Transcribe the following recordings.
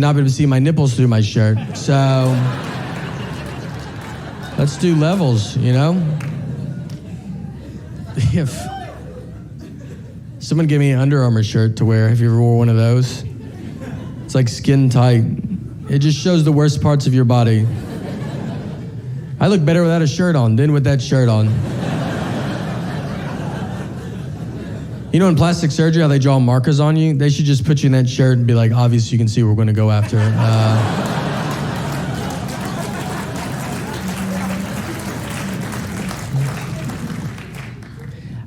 not be able to see my nipples through my shirt. So let's do levels, you know? If someone gave me an Under Armour shirt to wear, have you ever wore one of those? It's like skin tight. It just shows the worst parts of your body. I look better without a shirt on than with that shirt on. You know in plastic surgery how they draw markers on you? They should just put you in that shirt and be like, obviously you can see what we're going to go after.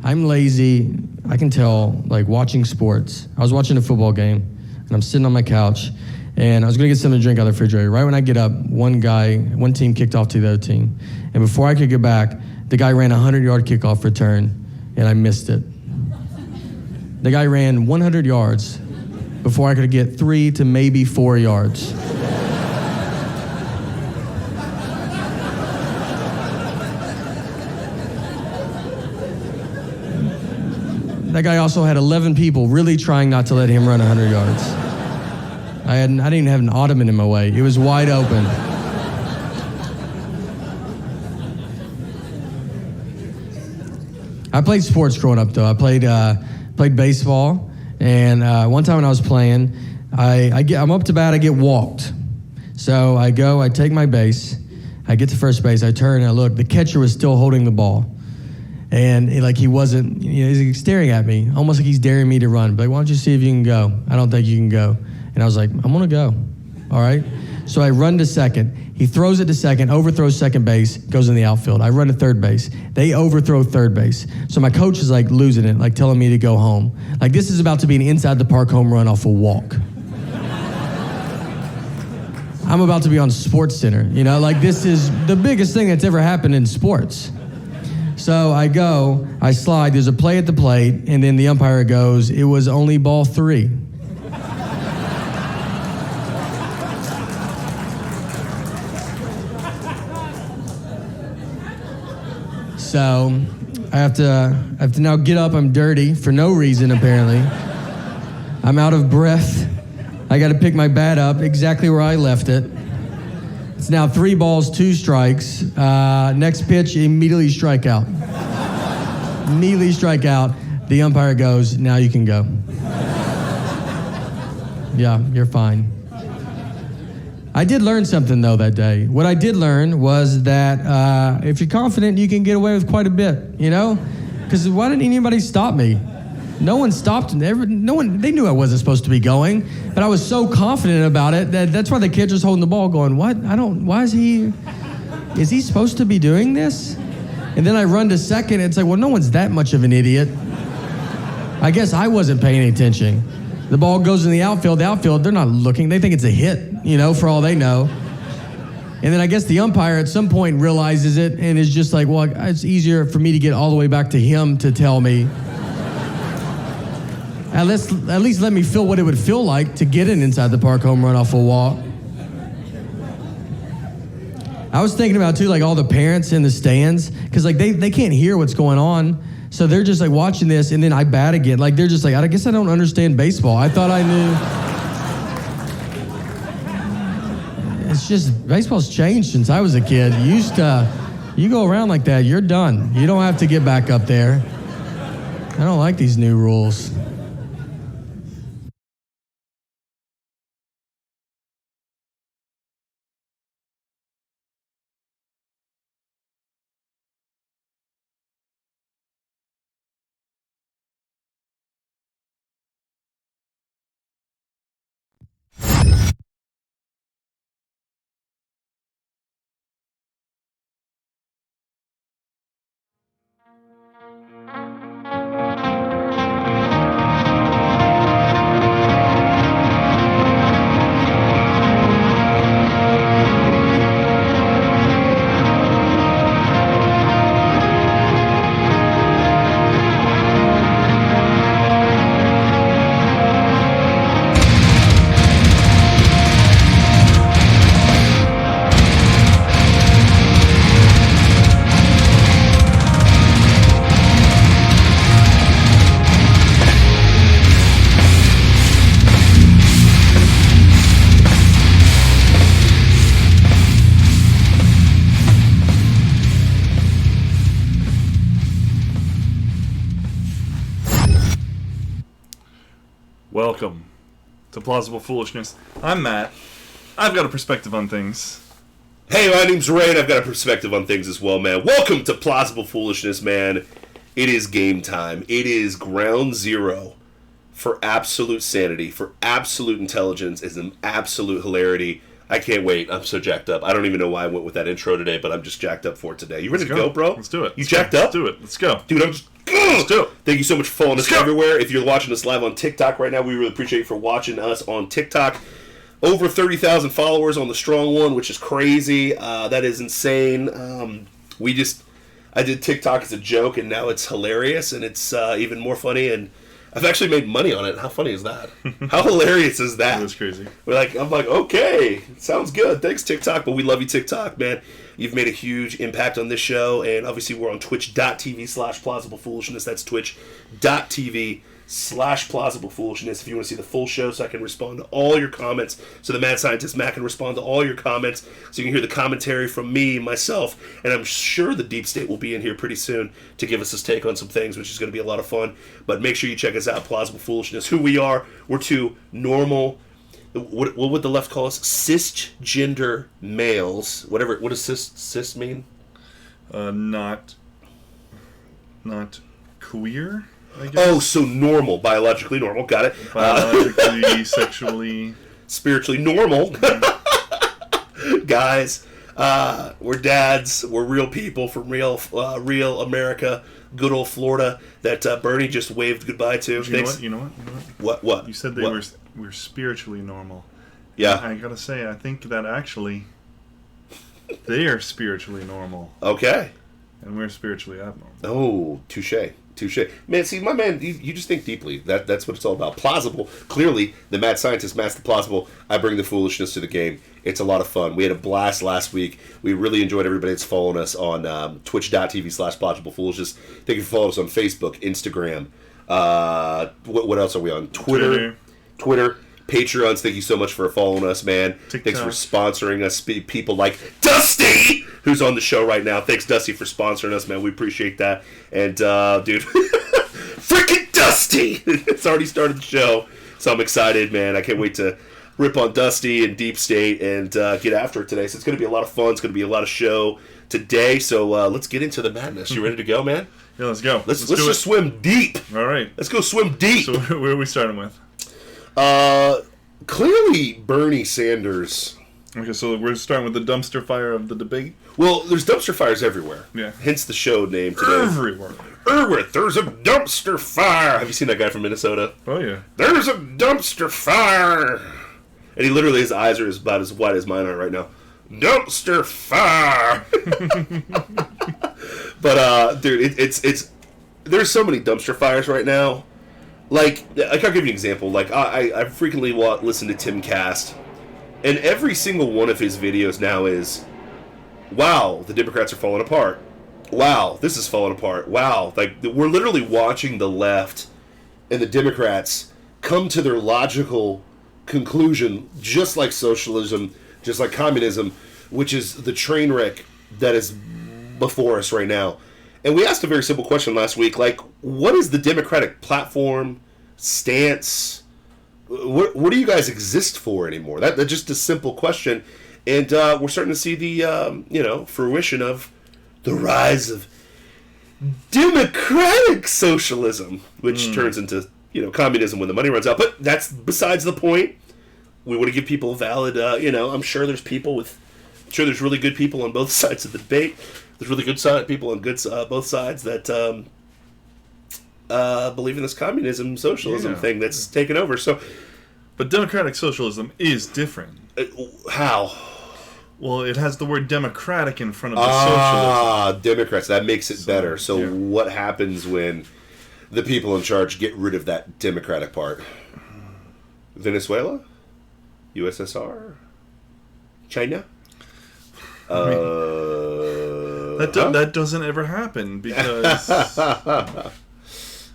I'm lazy. I can tell, like watching sports. I was watching a football game, and I'm sitting on my couch, and I was going to get something to drink out of the refrigerator. Right when I get up, one team kicked off to the other team. And before I could get back, the guy ran a 100-yard kickoff return, and I missed it. The guy ran 100 yards before I could get 3 to maybe 4 yards. That guy also had 11 people really trying not to let him run 100 yards. I didn't even have an ottoman in my way. It was wide open. I played sports growing up, though. I played baseball, and one time when I was playing, I'm up to bat, I get walked. So I go, I take my base, I get to first base, I turn and I look, the catcher was still holding the ball. And he wasn't, he's staring at me, almost like he's daring me to run. But why don't you see if you can go? I don't think you can go. And I was like, I'm gonna go, all right? So I run to second. He throws it to second, overthrows second base, goes in the outfield. I run to third base. They overthrow third base. So my coach is like losing it, like telling me to go home. Like this is about to be an inside the park home run off a walk. I'm about to be on Sports Center, like this is the biggest thing that's ever happened in sports. So I go, I slide, there's a play at the plate, and then the umpire goes, it was only ball 3. So I have to now get up. I'm dirty for no reason, apparently. I'm out of breath. I got to pick my bat up exactly where I left it. It's now 3 balls, 2 strikes. Next pitch, immediately strike out. Immediately strike out. The umpire goes, now you can go. Yeah, you're fine. I did learn something, though, that day. What I did learn was that if you're confident, you can get away with quite a bit, Because why didn't anybody stop me? No one stopped. They knew I wasn't supposed to be going, but I was so confident about it that's why the kid was holding the ball going, what? Why is he supposed to be doing this? And then I run to second, and it's like, well, no one's that much of an idiot. I guess I wasn't paying attention. The ball goes in the outfield, they're not looking. They think it's a hit, for all they know. And then I guess the umpire at some point realizes it and is just like, well, it's easier for me to get all the way back to him to tell me. At least let me feel what it would feel like to get an inside the park home run off a walk. I was thinking about, too, like all the parents in the stands, because like they can't hear what's going on. So they're just like watching this, and then I bat again. Like they're just like, I guess I don't understand baseball. I thought I knew. It's just, baseball's changed since I was a kid. You go around like that, you're done. You don't have to get back up there. I don't like these new rules. to Plausible Foolishness. I'm Matt. I've got a perspective on things. Hey, my name's Ray, and I've got a perspective on things as well, man. Welcome to Plausible Foolishness, man. It is game time. It is ground zero for absolute sanity, for absolute intelligence, and absolute hilarity. I can't wait. I'm so jacked up. I don't even know why I went with that intro today, but I'm just jacked up for it today. You ready to go, bro? Let's do it. You jacked up? Let's do it. Let's go. Dude, I'm just... Let's do it. Thank you so much for following us everywhere. If you're watching us live on TikTok right now, we really appreciate you for watching us on TikTok. Over 30,000 followers on the strong one, which is crazy. That is insane. I did TikTok as a joke, and now it's hilarious, and it's even more funny, and I've actually made money on it. How funny is that? How hilarious is that? That's crazy. I'm like, okay, sounds good. Thanks, TikTok, but we love you, TikTok, man. You've made a huge impact on this show, and obviously we're on twitch.tv/plausiblepoolishness. That's twitch.tv/plausiblepoolishness if you want to see the full show so I can respond to all your comments. So the Mad Scientist Matt can respond to all your comments so you can hear the commentary from me, myself, and I'm sure the Deep State will be in here pretty soon to give us his take on some things, which is going to be a lot of fun. But make sure you check us out, Plausible Foolishness. Who we are, we're two normal... What would the left call us? Cisgender males. Whatever. What does cis mean? Not queer, I guess. Oh, so normal. Biologically normal. Got it. Biologically, sexually. Spiritually normal. Guys, we're dads. We're real people from real America. Good old Florida that Bernie just waved goodbye to. You know what? What? You said we're spiritually normal. Yeah. I gotta say, I think that actually they are spiritually normal. Okay. And we're spiritually abnormal. Oh, touche. Man, see, my man, you just think deeply. That's what it's all about. Plausible. Clearly, the mad scientist, Master Plausible, I bring the foolishness to the game. It's a lot of fun. We had a blast last week. We really enjoyed everybody that's following us on twitch.tv/plausiblepoolishness. Thank you for following us on Facebook, Instagram. What else are we on? Twitter. Patreons, thank you so much for following us, man. TikTok. Thanks for sponsoring us. People like Dusty, who's on the show right now. Thanks, Dusty, for sponsoring us, man. We appreciate that. And, dude, freaking Dusty! It's already started the show, so I'm excited, man. I can't wait to rip on Dusty and Deep State and get after it today. So it's going to be a lot of fun. It's going to be a lot of show today. So let's get into the madness. You ready to go, man? Yeah, let's go. Let's just swim deep. All right. Let's go swim deep. So where are we starting with? Clearly Bernie Sanders. Okay, so we're starting with the dumpster fire of the debate. Well, there's dumpster fires everywhere. Yeah. Hence the show name today. Everywhere. There's a dumpster fire. Have you seen that guy from Minnesota? Oh, yeah. There's a dumpster fire. And he literally, his eyes are about as wide as mine are right now. Dumpster fire. But, dude, it's there's so many dumpster fires right now. Like, I'll give you an example. Like, I frequently listen to Tim Cast, and every single one of his videos now is, wow, the Democrats are falling apart. Wow, this is falling apart. Wow. Like, we're literally watching the left and the Democrats come to their logical conclusion, just like socialism, just like communism, which is the train wreck that is before us right now. And we asked a very simple question last week, like, what is the Democratic platform, stance? What do you guys exist for anymore? That's just a simple question. And we're starting to see the, fruition of the rise of democratic socialism, which turns into, communism when the money runs out. But that's besides the point. We want to give people valid, I'm sure there's really good people on both sides of the debate. There's really good people on both sides that believe in this communism, socialism thing that's taken over. So, but democratic socialism is different. How? Well, it has the word democratic in front of the socialism. Democrats. That makes it better. So what happens when the people in charge get rid of that democratic part? Venezuela? USSR? China? That doesn't ever happen because...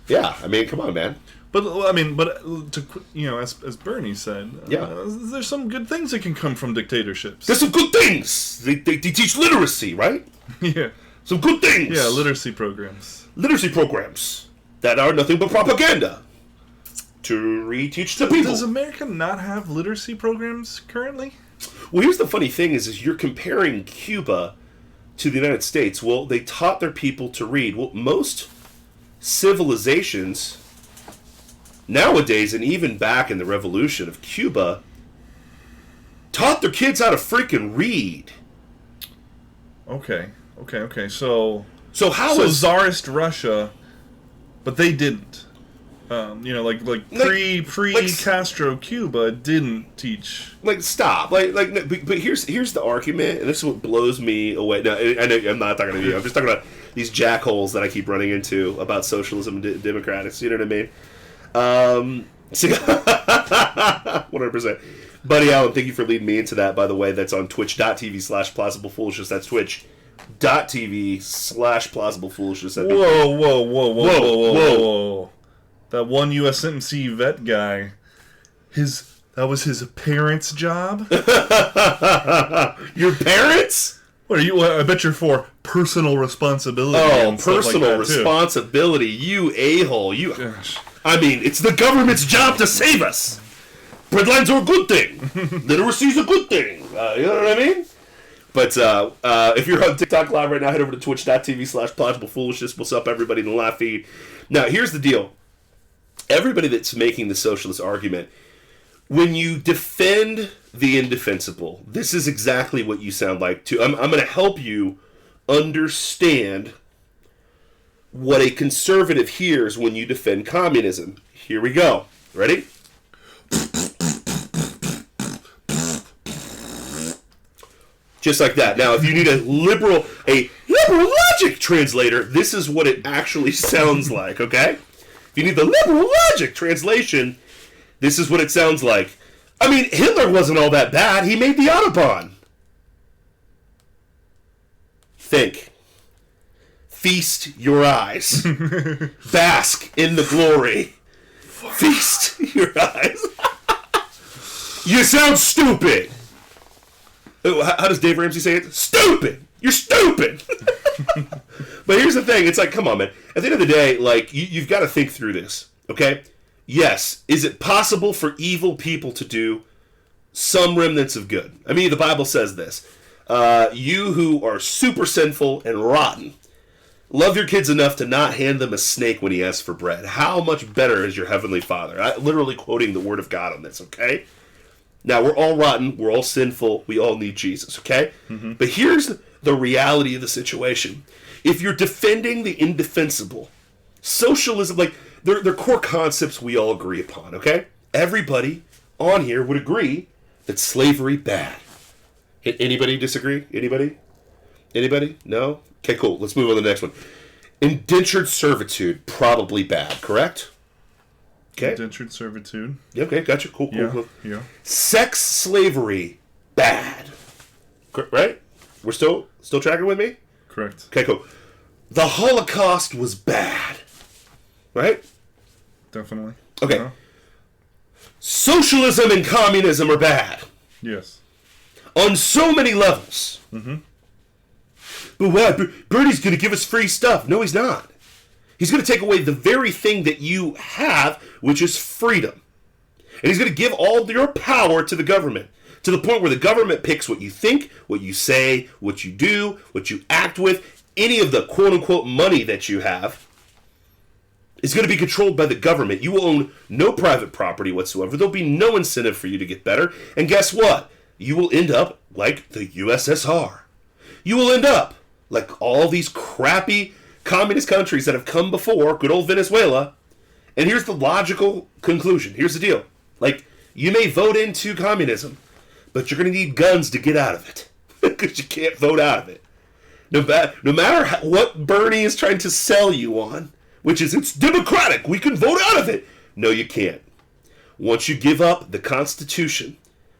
Yeah, I mean, come on, man. But as Bernie said, there's some good things that can come from dictatorships. There's some good things. They teach literacy, right? Yeah. Some good things. Yeah, literacy programs. Literacy programs that are nothing but propaganda to reteach the people. Does America not have literacy programs currently? Well, here's the funny thing is you're comparing Cuba to the United States. Well, they taught their people to read. Well, most civilizations nowadays, and even back in the revolution of Cuba, taught their kids how to freaking read. Okay. So how so is Tsarist Russia, but they didn't. Pre Castro Cuba didn't teach. Stop. But here's the argument, and this is what blows me away. Now, I know I'm not talking to you. I'm just talking about these jackholes that I keep running into about socialism and democrats. You know what I mean? 100%. Buddy Allen, thank you for leading me into that. By the way, that's on twitch.tv/plausiblepoolishness. That's twitch.tv/plausiblepoolishness. Whoa. That one USMC vet guy, that was his parents' job? Your parents? What are you? I bet you're for personal responsibility. Oh, and personal like that responsibility. You a-hole. You. Gosh. I mean, it's the government's job to save us. Breadlines are a good thing. Literacy's a good thing. You know what I mean? But if you're on TikTok Live right now, head over to twitch.tv/plausiblepoolishness. What's up, everybody in the live feed? Now, here's the deal. Everybody that's making the socialist argument, when you defend the indefensible, this is exactly what you sound like too. I'm going to help you understand what a conservative hears when you defend communism. Here we go. Ready? Just like that. Now, if you need a liberal logic translator, this is what it actually sounds like, okay? If you need the liberal logic translation, this is what it sounds like. I mean, Hitler wasn't all that bad. He made the Autobahn. Think. Feast your eyes. Bask in the glory. Feast your eyes. You sound stupid. How does Dave Ramsey say it? Stupid! You're stupid! But here's the thing. It's like, come on, man. At the end of the day, like, you've got to think through this, okay? Yes. Is it possible for evil people to do some remnants of good? I mean, the Bible says this. You who are super sinful and rotten, love your kids enough to not hand them a snake when he asks for bread. How much better is your Heavenly Father? I'm literally quoting the Word of God on this, okay? Now, we're all rotten, we're all sinful, we all need Jesus, okay? Mm-hmm. But here's the reality of the situation. If you're defending the indefensible, socialism, like, they're core concepts we all agree upon, okay? Everybody on here would agree that slavery bad. Anybody disagree? Anybody? No? Okay, cool. Let's move on to the next one. Indentured servitude, probably bad, correct? Okay. Indentured servitude. Okay, gotcha. Cool. Yeah. Sex slavery, bad. Right? We're still tracking with me? Correct. Okay, cool. The Holocaust was bad. Right? Definitely. Okay. Yeah. Socialism and communism are bad. Yes. On so many levels. Mm-hmm. But what? Bernie's going to give us free stuff. No, he's not. He's going to take away the very thing that you have, which is freedom. And he's going to give all your power to the government, to the point where the government picks what you think, what you say, what you do, what you act with. Any of the quote-unquote money that you have is going to be controlled by the government. You will own no private property whatsoever. There'll be no incentive for you to get better. And guess what? You will end up like the USSR. You will end up like all these crappy communist countries that have come before, good old Venezuela. And here's the logical conclusion. Here's the deal. Like, you may vote into communism, but you're going to need guns to get out of it. Because you can't vote out of it. No matter what Bernie is trying to sell you on, which is it's democratic, we can vote out of it. No, you can't. Once you give up the Constitution,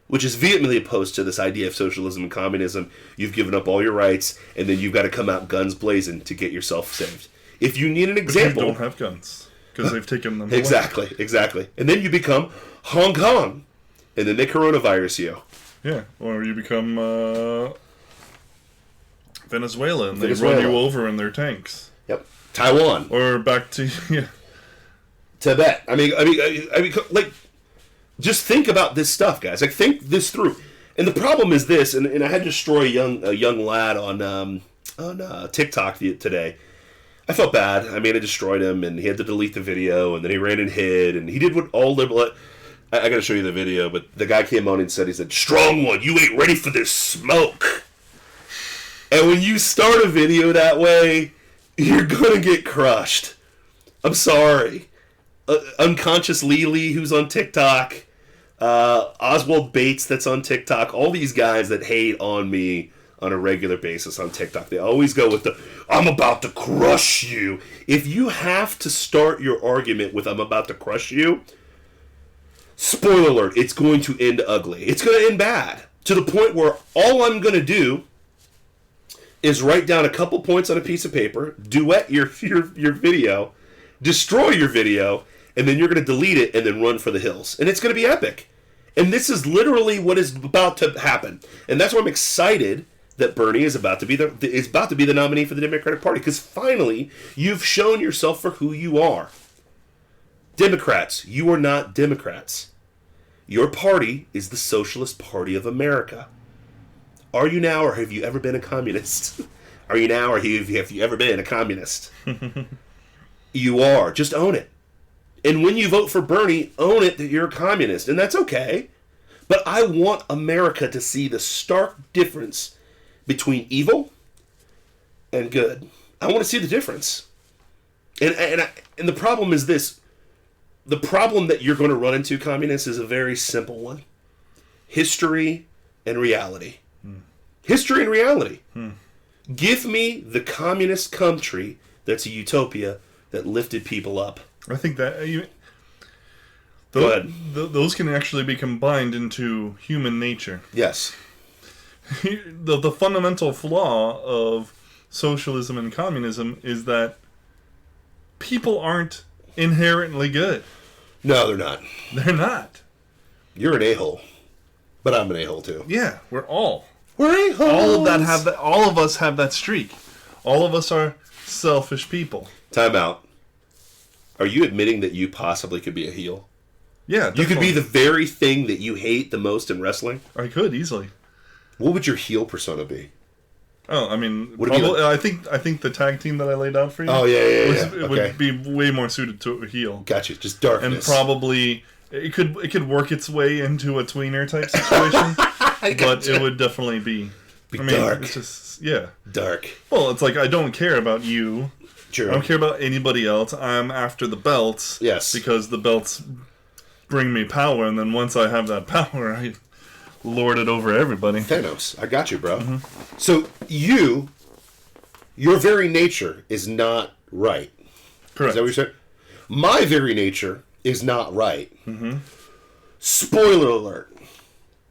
which is vehemently opposed to this idea of socialism and communism, you've given up all your rights, and then you've got to come out guns blazing to get yourself saved. If you need an example... But you don't have guns, because they've taken them away. Exactly. And then you become Hong Kong, and then they coronavirus you. Yeah, or you become Venezuela, and they run you over in their tanks. Yep. Taiwan. Or back to... Yeah. Tibet. I mean, like, just think about this stuff, guys. Like, think this through. And the problem is this, and I had to destroy a young lad on TikTok today. I felt bad. I mean, I destroyed him, and he had to delete the video, and then he ran and hid, and he did what all liberal... I got to show you the video, but the guy came on and said, "Strong one, you ain't ready for this smoke." And when you start a video that way, you're going to get crushed. I'm sorry. Unconscious Lily, who's on TikTok, Oswald Bates, that's on TikTok, all these guys that hate on me on a regular basis on TikTok, they always go with the, "I'm about to crush you." If you have to start your argument with "I'm about to crush you," spoiler alert, it's going to end ugly. It's going to end bad. To the point where all I'm going to do is write down a couple points on a piece of paper, duet your video, destroy your video, and then you're going to delete it and then run for the hills. And it's going to be epic. And this is literally what is about to happen. And that's why I'm excited that Bernie is about to be the nominee for the Democratic Party, because finally you've shown yourself for who you are. Democrats, you are not Democrats. Your party is the Socialist Party of America. Are you now, or have you ever been a communist? Are you now, or have you ever been a communist? You are. Just own it. And when you vote for Bernie, own it that you're a communist. And that's okay. But I want America to see the stark difference between evil and good. I want to see the difference. And the problem is this. The problem that you're going to run into, communists, is a very simple one. History and reality. History and reality. Give me the communist country that's a utopia that lifted people up. I think that Go ahead. Those can actually be combined into human nature. Yes. The fundamental flaw of socialism and communism is that people aren't inherently good. No, they're not. They're not. You're an a-hole. But I'm an a-hole too. Yeah, we're a-holes. All of us have that streak. All of us are selfish people. Time out. Are you admitting that you possibly could be a heel? Yeah, definitely. You could be the very thing that you hate the most in wrestling? I could, easily. What would your heel persona be? Oh, I mean, Probably, I think the tag team that I laid out for you. Oh yeah. It would be way more suited to a heel. Gotcha. Just darkness. And probably it could work its way into a tweener type situation, but it would definitely be dark. It's just, yeah, dark. Well, it's like, I don't care about you. True. I don't care about anybody else. I'm after the belts. Yes. Because the belts bring me power, and then once I have that power, I lord it over everybody. Thanos, I got you, bro. Mm-hmm. So your very nature is not right. Correct. Is that what you're saying? My very nature is not right. Mm-hmm. Spoiler alert.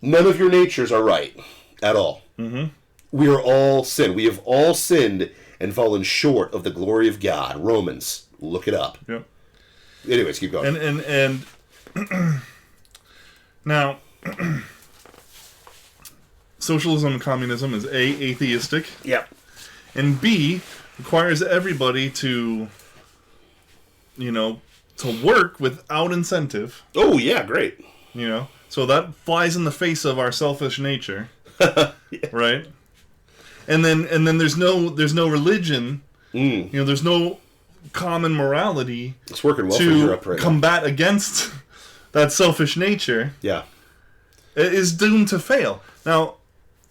None of your natures are right at all. Mm-hmm. We are all sin. We have all sinned and fallen short of the glory of God. Romans, look it up. Yep. Anyways, keep going. And now, socialism and communism is A, atheistic. Yep. And B, requires everybody to work without incentive. Oh, yeah, great. So that flies in the face of our selfish nature. Yeah. Right? And then there's no religion. There's no common morality. It's working well for Europe right now. Combat against that selfish nature. Yeah. It is doomed to fail. Now,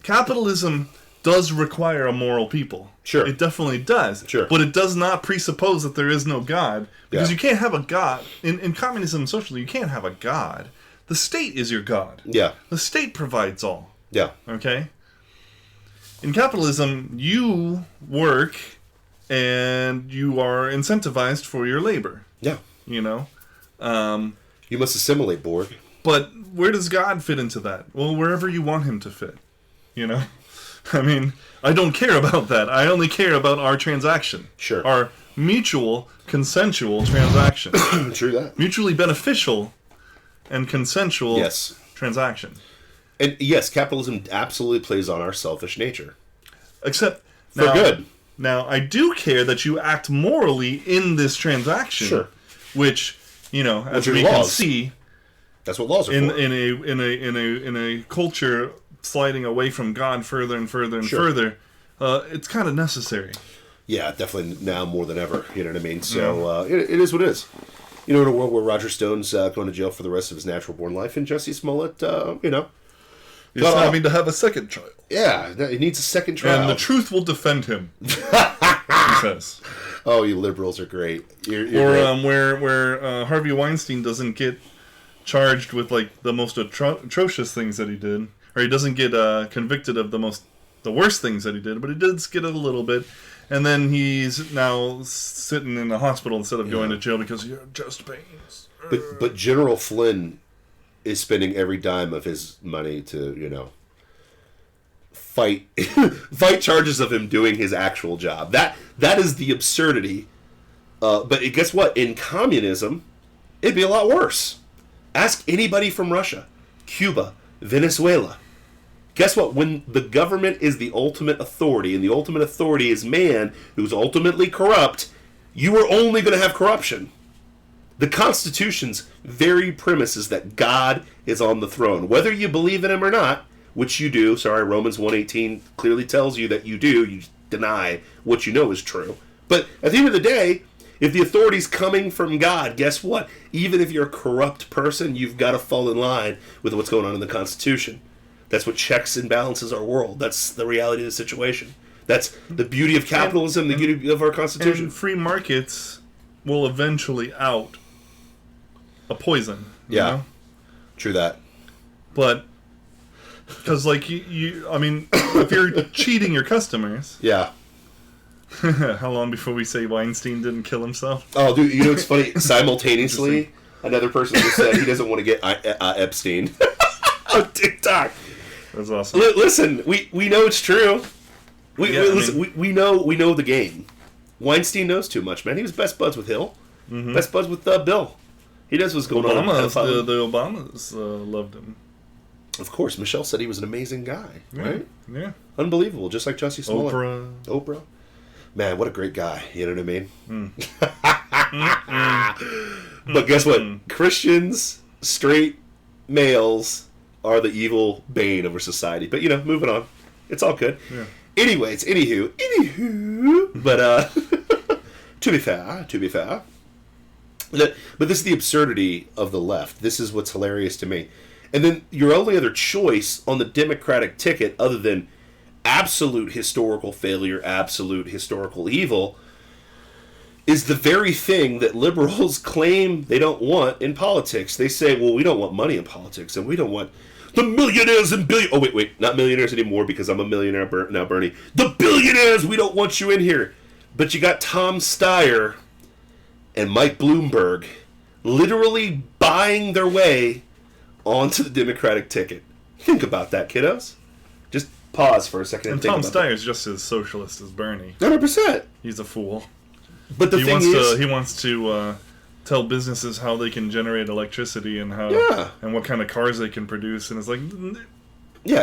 capitalism does require a moral people. Sure. It definitely does. Sure. But it does not presuppose that there is no God. Because Yeah. you can't have a God. In communism and socialism, you can't have a God. The state is your God. Yeah. The state provides all. Yeah. Okay? In capitalism, you work and you are incentivized for your labor. Yeah. You must assimilate, Borg. But where does God fit into that? Well, wherever you want him to fit. I mean, I don't care about that. I only care about our transaction. Sure. Our mutual, consensual transaction. True that. Mutually beneficial and consensual Yes. transaction. And yes, capitalism absolutely plays on our selfish nature. Except For now, good. Now, I do care that you act morally in this transaction. Sure. Which, as are we can laws. see, That's what laws are in for. in a culture sliding away from God further and further and further, it's kind of necessary. Yeah, definitely now more than ever. You know what I mean? So it is what it is. In a world where Roger Stone's going to jail for the rest of his natural-born life, and Jesse Smollett, He's having to have a second trial. Yeah, he needs a second trial. And the truth will defend him, he says. Oh, you liberals are great. You're Or great. where Harvey Weinstein doesn't get charged with like the most atrocious things that he did, or he doesn't get convicted of the worst things that he did, but he did get it a little bit, and then he's now sitting in the hospital instead of going to jail because he had chest pains. But General Flynn is spending every dime of his money to, fight charges of him doing his actual job. That is the absurdity. But guess what? In communism, it'd be a lot worse. Ask anybody from Russia, Cuba, Venezuela. Guess what? When the government is the ultimate authority, and the ultimate authority is man who's ultimately corrupt, you are only going to have corruption. The Constitution's very premise is that God is on the throne. Whether you believe in him or not, which you do, Romans 1:18 clearly tells you that you do, you deny what you know is true. But at the end of the day, if the authority's coming from God, guess what? Even if you're a corrupt person, you've got to fall in line with what's going on in the Constitution. That's what checks and balances our world. That's the reality of the situation. That's the beauty of capitalism, the beauty of our Constitution. And free markets will eventually out a poison. You know? True that. But because like if you're cheating your customers, yeah. How long before we say Weinstein didn't kill himself? Oh, dude, it's funny. Simultaneously, another person just said he doesn't want to get Epstein on TikTok. That's awesome. Listen, we know it's true. We know the game. Weinstein knows too much, man. He was best buds with Hill, best buds with Bill. He knows what's going on. The Obamas loved him. Of course, Michelle said he was an amazing guy, right? Yeah. Unbelievable, just like Jesse Smollett. Oprah. Man, what a great guy. You know what I mean? But guess what? Christians, straight males are the evil bane of our society. But, moving on. It's all good. Yeah. Anyways, anywho. But, to be fair. But this is the absurdity of the left. This is what's hilarious to me. And then your only other choice on the Democratic ticket, other than absolute historical failure, absolute historical evil, is the very thing that liberals claim they don't want in politics. They say, well, we don't want money in politics, and we don't want the millionaires and Oh, wait, not millionaires anymore because I'm a millionaire now, Bernie. The billionaires, we don't want you in here. But you got Tom Steyer and Mike Bloomberg literally buying their way onto the Democratic ticket. Think about that, kiddos. Just pause for a second and think Tom about that. Steyer's just as socialist as Bernie. 100%. He's a fool. But the thing is, he wants to tell businesses how they can generate electricity and and what kind of cars they can produce, and it's like,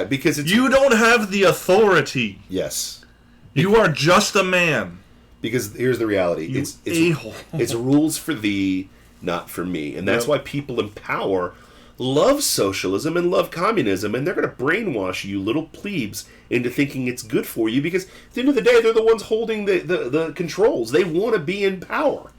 because it's you don't have the authority. Yes, you are just a man. Because here's the reality: it's a-hole. It's rules for thee, not for me, and that's why people in power love socialism and love communism, and they're going to brainwash you little plebes into thinking it's good for you, because at the end of the day, they're the ones holding the controls. They want to be in power.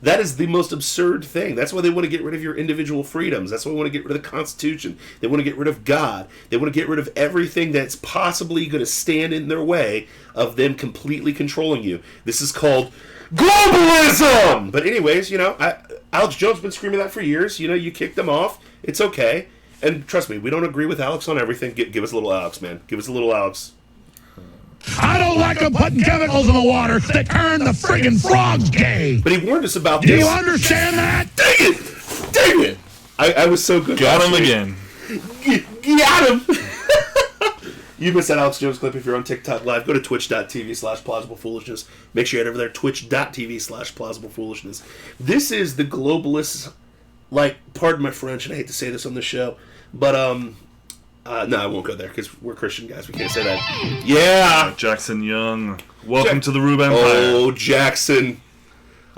That is the most absurd thing. That's why they want to get rid of your individual freedoms. That's why they want to get rid of the Constitution. They want to get rid of God. They want to get rid of everything that's possibly going to stand in their way of them completely controlling you. This is called globalism! But anyways, Alex Jones has been screaming that for years. You kicked them off. It's okay. And trust me, we don't agree with Alex on everything. Give us a little Alex, man. Give us a little Alex. I don't like them putting chemicals in the water that turn the friggin' frogs gay. But he warned us about Do this. you understand that? Dang it! I was so good. Got him again. Got him! You missed that Alex Jones clip. If you're on TikTok Live, go to twitch.tv/plausiblepoolishness. Make sure you head over there, twitch.tv/plausiblepoolishness. This is the globalist, pardon my French, and I hate to say this on the show, but, no, I won't go there, because we're Christian guys. We can't say that. Yeah! Jackson Young. Welcome to the Rube Empire. Oh, Jackson.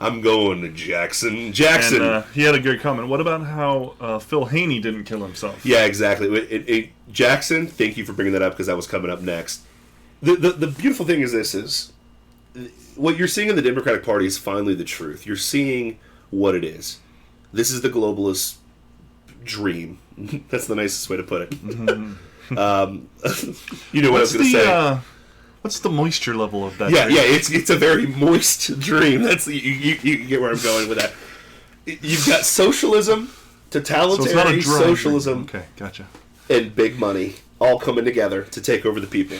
I'm going to Jackson. Jackson. And he had a good comment. What about how Phil Haney didn't kill himself? Yeah, exactly. Jackson, thank you for bringing that up because that was coming up next. The beautiful thing is what you're seeing in the Democratic Party is finally the truth. You're seeing what it is. This is the globalist dream. That's the nicest way to put it. Mm-hmm. You know what I was going to say. What's the moisture level of that? Yeah, dream? yeah, it's a very moist dream. That's you get where I'm going with that. You've got socialism, totalitarian socialism, Okay, gotcha. and big money all coming together to take over the people.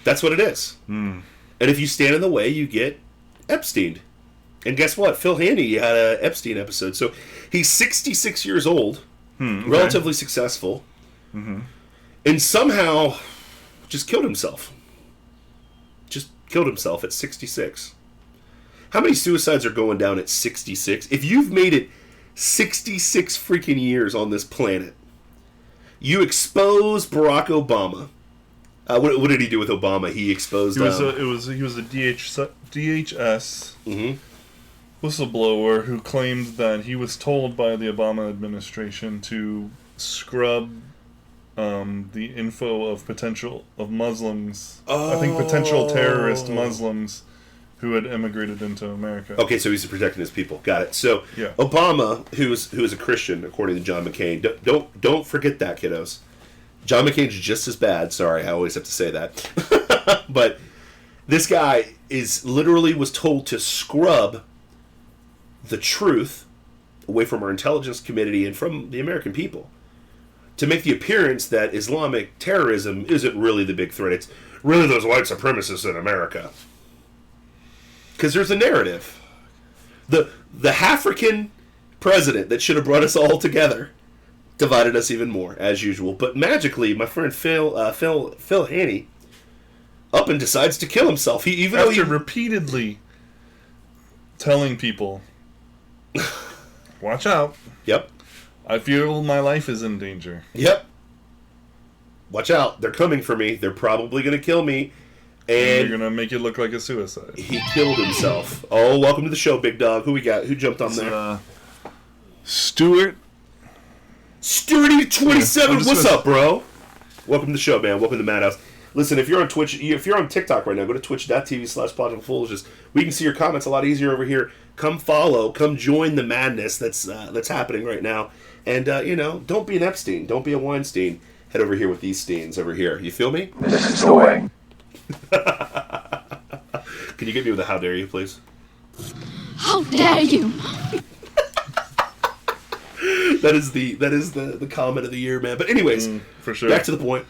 That's what it is. And if you stand in the way, you get Epstein. And guess what? Phil Haney had an Epstein episode. So he's 66 years old, relatively successful, and somehow just killed himself. Just killed himself at 66. How many suicides are going down at 66? If you've made it 66 freaking years on this planet, you expose Barack Obama. What did he do with Obama? He exposed. He was a DHS whistleblower who claimed that he was told by the Obama administration to scrub the info of Muslims. I think potential terrorist Muslims who had immigrated into America. Okay, so he's protecting his people. Got it. So Yeah. Obama, who is a Christian, according to John McCain, don't forget that, kiddos. John McCain's just as bad. Sorry, I always have to say that. But this guy was told to scrub the truth away from our intelligence community and from the American people to make the appearance that Islamic terrorism isn't really the big threat. It's really those white supremacists in America. Because there's a narrative. The African president that should have brought us all together divided us even more, as usual. But magically, my friend Phil Haney up and decides to kill himself. After repeatedly telling people, watch out. Yep. I feel my life is in danger. Yep. Watch out. They're coming for me. They're probably going to kill me. And you're going to make it look like a suicide. He killed himself. Oh, welcome to the show, big dog. Who we got? Who jumped on there? Stuart. Sturdy27, what's up, bro? Welcome to the show, man. Welcome to Madhouse. Listen, if you're on Twitch, if you're on TikTok right now, go to twitch.tv/PlausibleFoolishness. We can see your comments a lot easier over here. Come follow, come join the madness that's happening right now. And, don't be an Epstein. Don't be a Weinstein. Head over here with these Steins over here. You feel me? This is the way. Can you get me with a how dare you, please? How dare you! That is the comment of the year, man. But anyways, for sure. Back to the point.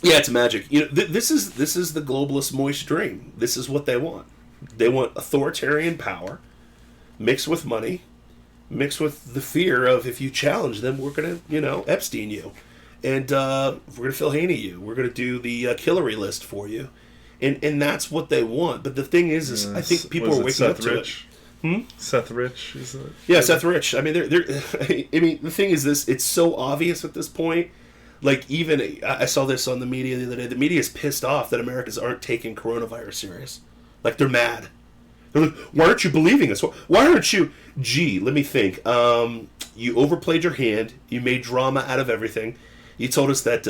Yeah, it's magic. This is the globalist moist dream. This is what they want. They want authoritarian power mixed with money, mixed with the fear of if you challenge them, we're gonna Epstein you, and we're gonna Phil Haney you. We're gonna do the Hillary list for you, and that's what they want. But the thing is I think people are waking up to it. Seth Rich, is it? Yeah, Seth Rich. I mean, the thing is this, it's so obvious at this point. Like, even, I saw this on the media the other day. The media is pissed off that Americans aren't taking coronavirus serious. Like, they're mad. They're like, why aren't you believing us? Why aren't you? Gee, let me think. You overplayed your hand. You made drama out of everything. You told us that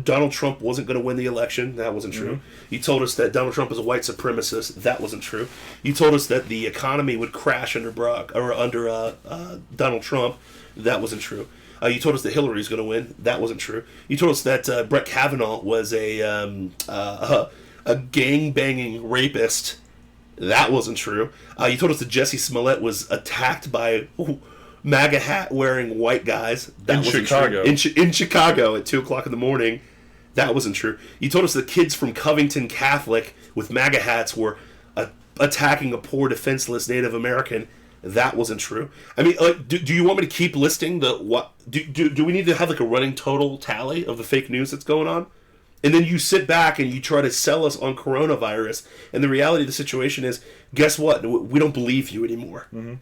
Donald Trump wasn't going to win the election. That wasn't true. You told us that Donald Trump is a white supremacist. That wasn't true. You told us that the economy would crash under Donald Trump. That wasn't true. You told us that Hillary's going to win. That wasn't true. You told us that Brett Kavanaugh was a gang-banging rapist. That wasn't true. You told us that Jussie Smollett was attacked by MAGA hat wearing white guys. That wasn't Chicago. True. In Chicago at 2:00 in the morning. That wasn't true. You told us the kids from Covington Catholic with MAGA hats were attacking a poor defenseless Native American. That wasn't true. I mean, do you want me to keep listing the what? Do we need to have like a running total tally of the fake news that's going on? And then you sit back and you try to sell us on coronavirus, and the reality of the situation is, guess what? We don't believe you anymore. Mm-hmm.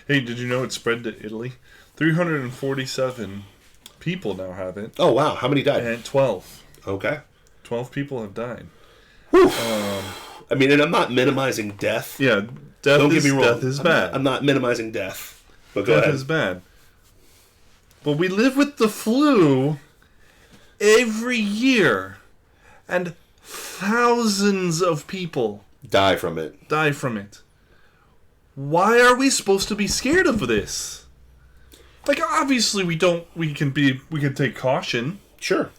Hey, did you know it spread to Italy? 347 people now have it. Oh, wow. How many died? And 12. Okay. 12 people have died. I mean, and I'm not minimizing death. Yeah, Don't get me wrong. Death is bad. I'm not minimizing death. But go Death ahead. is bad. But we live with the flu every year. And thousands of people Die from it. die from it. Why are we supposed to be scared of this? Like, obviously we can take caution. Sure.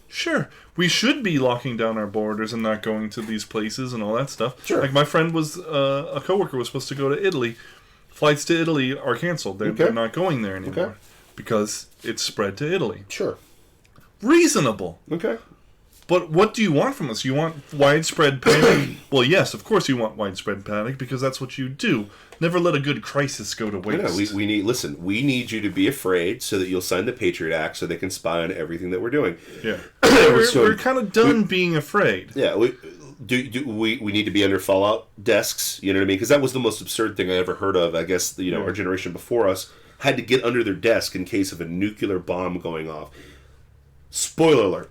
We should be locking down our borders and not going to these places and all that stuff. Sure. Like, my friend a coworker was supposed to go to Italy. Flights to Italy are canceled. They're not going there anymore. Okay. Because it's spread to Italy. Sure. Reasonable. Okay. But what do you want from us? You want widespread panic? Well, yes, of course you want widespread panic, because that's what you do. Never let a good crisis go to waste. No, we need you to be afraid so that you'll sign the Patriot Act so they can spy on everything that we're doing. Yeah. So we're kind of done being afraid. Yeah, we need to be under fallout desks, you know what I mean? Because that was the most absurd thing I ever heard of. I guess, our generation before us had to get under their desk in case of a nuclear bomb going off. Spoiler alert.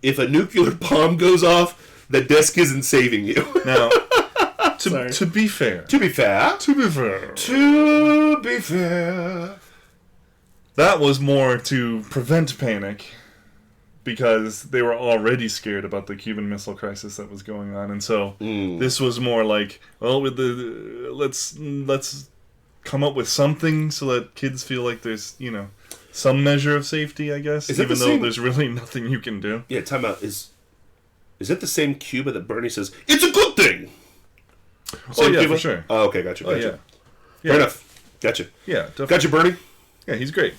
If a nuclear bomb goes off, the desk isn't saving you. Now, to be fair. To be fair. That was more to prevent panic, because they were already scared about the Cuban Missile Crisis that was going on, and so this was more like, well, with let's come up with something so that kids feel like there's some measure of safety, I guess, even though there's really nothing you can do. Yeah, time out. Is it the same Cuba that Bernie says it's a good thing? Same yeah, Cuba? for sure. Oh, okay, gotcha. Yeah. Fair enough. Gotcha. Yeah, definitely. Gotcha, Bernie. Yeah, he's great.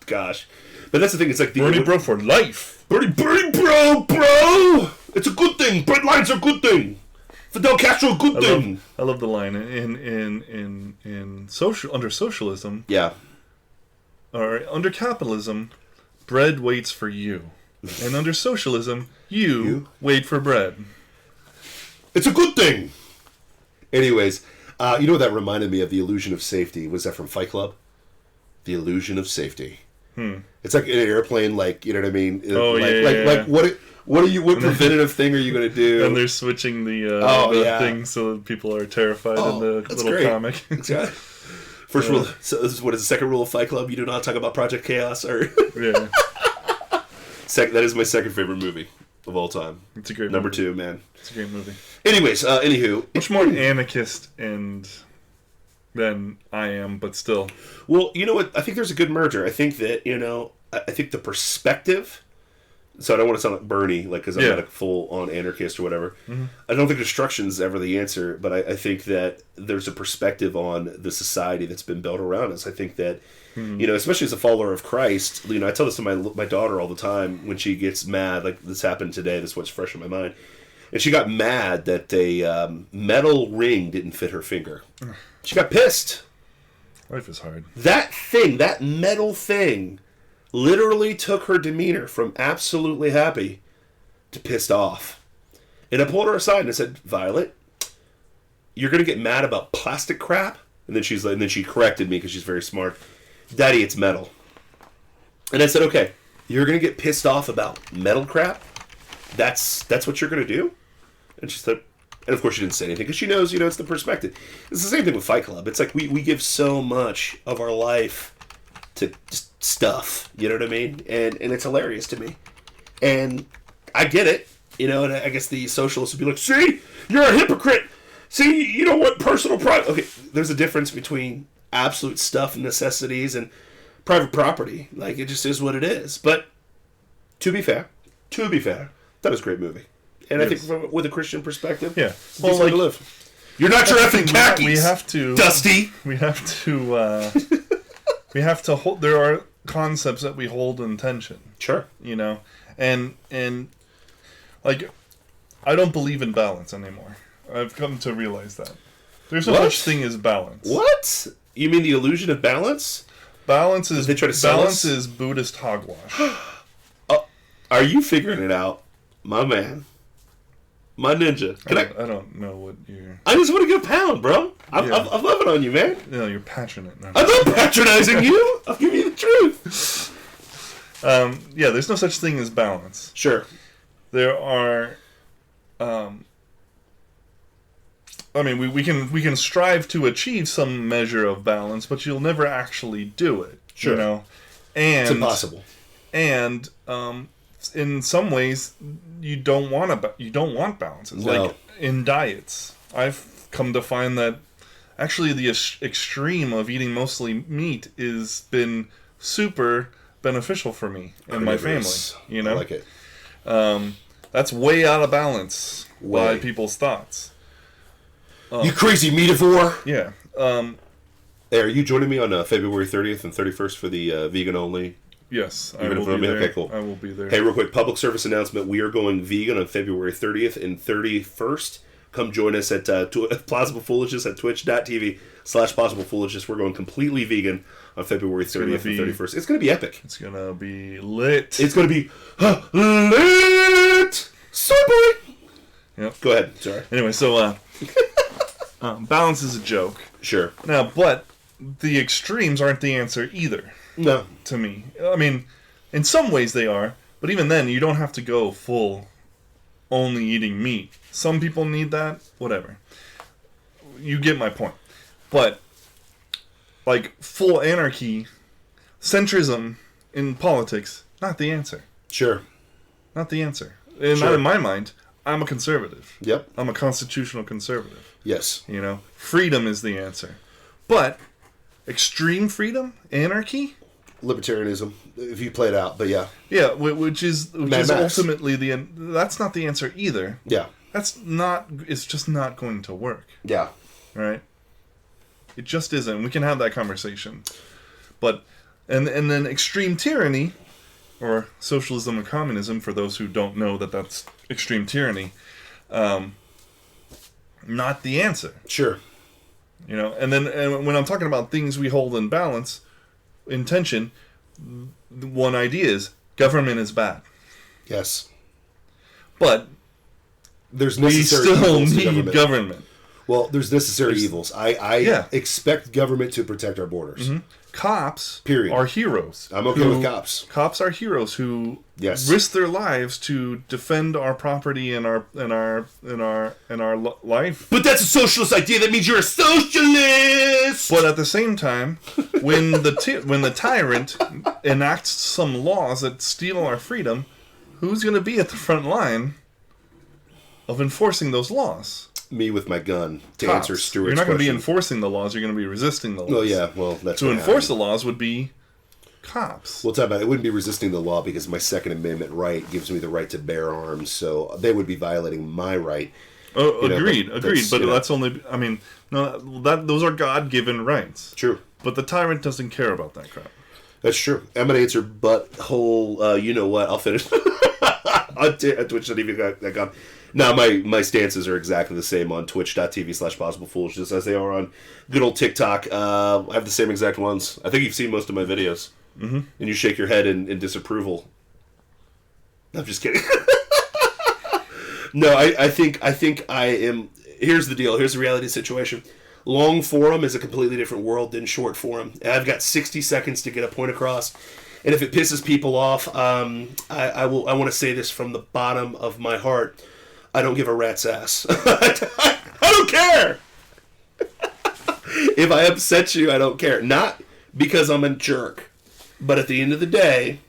Gosh. But that's the thing, it's like... Bernie bro for life. Bernie bro! It's a good thing. Bread lines are a good thing. Fidel Castro, a good thing. I love the line under socialism. Yeah. Or under capitalism, bread waits for you. And under socialism, you wait for bread. It's a good thing. Anyways, you know what that reminded me of? The illusion of safety. Was that from Fight Club? The illusion of safety. It's like in an airplane, like, you know what I mean? Like what preventative thing are you going to do? And they're switching the thing so that people are terrified in the little great. comic. Exactly. First rule. So this is what is the second rule of Fight Club? You do not talk about Project Chaos. Or Yeah. That is my second favorite movie of all time. It's a great Number movie. 2, man. It's a great movie. Anyways, anywho. Much more anarchist than I am, but still. Well, you know what? I think there's a good merger. I think that, I think the perspective... So I don't want to sound like Bernie, because I'm not a full-on anarchist or whatever. Mm-hmm. I don't think destruction's ever the answer, but I think that there's a perspective on the society that's been built around us. I think that, especially as a follower of Christ, I tell this to my daughter all the time when she gets mad. Like, this happened today. This is what's fresh in my mind. And she got mad that a metal ring didn't fit her finger. She got pissed. Life is hard. That metal thing... literally took her demeanor from absolutely happy to pissed off. And I pulled her aside and I said, Violet, you're going to get mad about plastic crap? And then she corrected me because she's very smart. Daddy, it's metal. And I said, okay, you're going to get pissed off about metal crap? That's what you're going to do? And she said, and of course she didn't say anything because she knows, it's the perspective. It's the same thing with Fight Club. It's like we give so much of our life to just stuff, you know what I mean? And it's hilarious to me. And I get it, and I guess the socialists would be like, see, you're a hypocrite. See, you don't want personal pride. Okay, there's a difference between absolute stuff and necessities and private property. Like, it just is what it is. But to be fair, that was a great movie. And I think with a Christian perspective, it's a decent way to live. You're not your effing khakis. We have to, Dusty. We have to, we have to hold. There are concepts that we hold in tension. Sure. And like, I don't believe in balance anymore. I've come to realize that there's no such thing as balance. What? You mean the illusion of balance? Balance is they try to sell balance us? is Buddhist hogwash. Are you figuring it out, my man? My ninja. I don't know what you're... I just want to get a pound, bro. I'm loving on you, man. No, you're passionate. No. I'm not patronizing you. I'll give you the truth. There's no such thing as balance. Sure. There are... I mean, we can strive to achieve some measure of balance, but you'll never actually do it. Sure. You know, and It's impossible. And in some ways, you don't want balance. It's No. like in diets, I've come to find that actually the extreme of eating mostly meat has been super beneficial for me and my family. Carnivorous. You know, I like it. that's way out of balance by Way. people's thoughts. You crazy meativore! Yeah. Hey, are you joining me on February 30th and 31st for the vegan only? Yes, I You're gonna will vote be me? there. Okay, cool. I will be there. Hey, real quick, public service announcement. We are going vegan on February 30th and 31st. Come join us at Plausible Foolishness at twitch.tv/Plausible Foolishness. We're going completely vegan on February 30th and 31st. It's going to be epic. It's gonna be lit. It's going to be lit! Sorry, boy! Yep. Go ahead. Sorry. Anyway, so balance is a joke. Sure. Now, but the extremes aren't the answer either, No. to me. I mean, in some ways they are, but even then, you don't have to go full only eating meat. Some people need that, whatever. You get my point. But, like, full anarchy, centrism in politics, not the answer. Sure. Not the answer. And Sure. not in my mind. I'm a conservative. Yep. I'm a constitutional conservative. Yes. You know, freedom is the answer. But extreme freedom, anarchy, Libertarianism, if you play it out, but yeah. yeah, which is Max. ultimately that's not the answer either. Yeah. That's not. It's just not going to work, Yeah. right? It just isn't. We can have that conversation, but and then extreme tyranny, or socialism and communism, for those who don't know that that's extreme tyranny, not the answer. Sure. You know, and when I'm talking about things we hold in balance, in tension, one idea is government is bad, Yes. but There's we necessary still evils to need government. Well, there's necessary evils. I Yeah. expect government to protect our borders. Cops Period. are heroes. I'm okay with cops. Cops are heroes who Yes. risk their lives to defend our property and our life. But that's a socialist idea. That means you're a socialist. But at the same time, when the tyrant enacts some laws that steal our freedom, who's going to be at the front line of enforcing those laws? Me with my gun to Cops. answer Stuart's You're not going to be question. enforcing the laws. You're going to be resisting the laws. Oh yeah, well that's To what enforce happened. the laws would be cops. We'll talk about it. It wouldn't be resisting the law because my Second Amendment right gives me the right to bear arms. So they would be violating my right. Oh, You know, agreed, but agreed. that's, But you know. that's only. I mean, no, those are God-given rights. True. But the tyrant doesn't care about that crap. That's true. I'm gonna answer butthole. You know what? I'll finish on Twitch.tv.com. No, my stances are exactly the same on Twitch.tv/Plausible Foolishness as they are on good old TikTok. I have the same exact ones. I think you've seen most of my videos, and you shake your head in disapproval. I'm just kidding. No, I think I am. Here's the deal. Here's the reality situation. Long form is a completely different world than short form. And I've got 60 seconds to get a point across. And if it pisses people off, I want to say this from the bottom of my heart. I don't give a rat's ass. I don't care. If I upset you, I don't care. Not because I'm a jerk, but at the end of the day,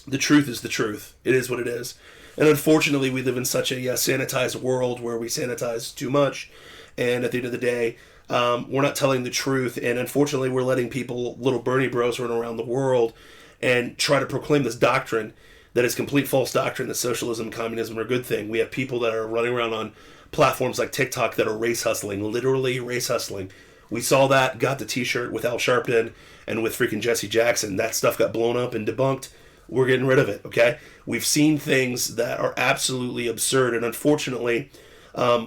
the truth is the truth. It is what it is. And unfortunately, we live in such a sanitized world where we sanitize too much. And at the end of the day, we're not telling the truth. And unfortunately, we're letting people, little Bernie bros, run around the world and try to proclaim this doctrine that is complete false doctrine, that socialism and communism are a good thing. We have people that are running around on platforms like TikTok that are race hustling, literally race hustling. We saw that, got the t-shirt with Al Sharpton and with freaking Jesse Jackson. That stuff got blown up and debunked. We're getting rid of it, okay? We've seen things that are absolutely absurd, and unfortunately,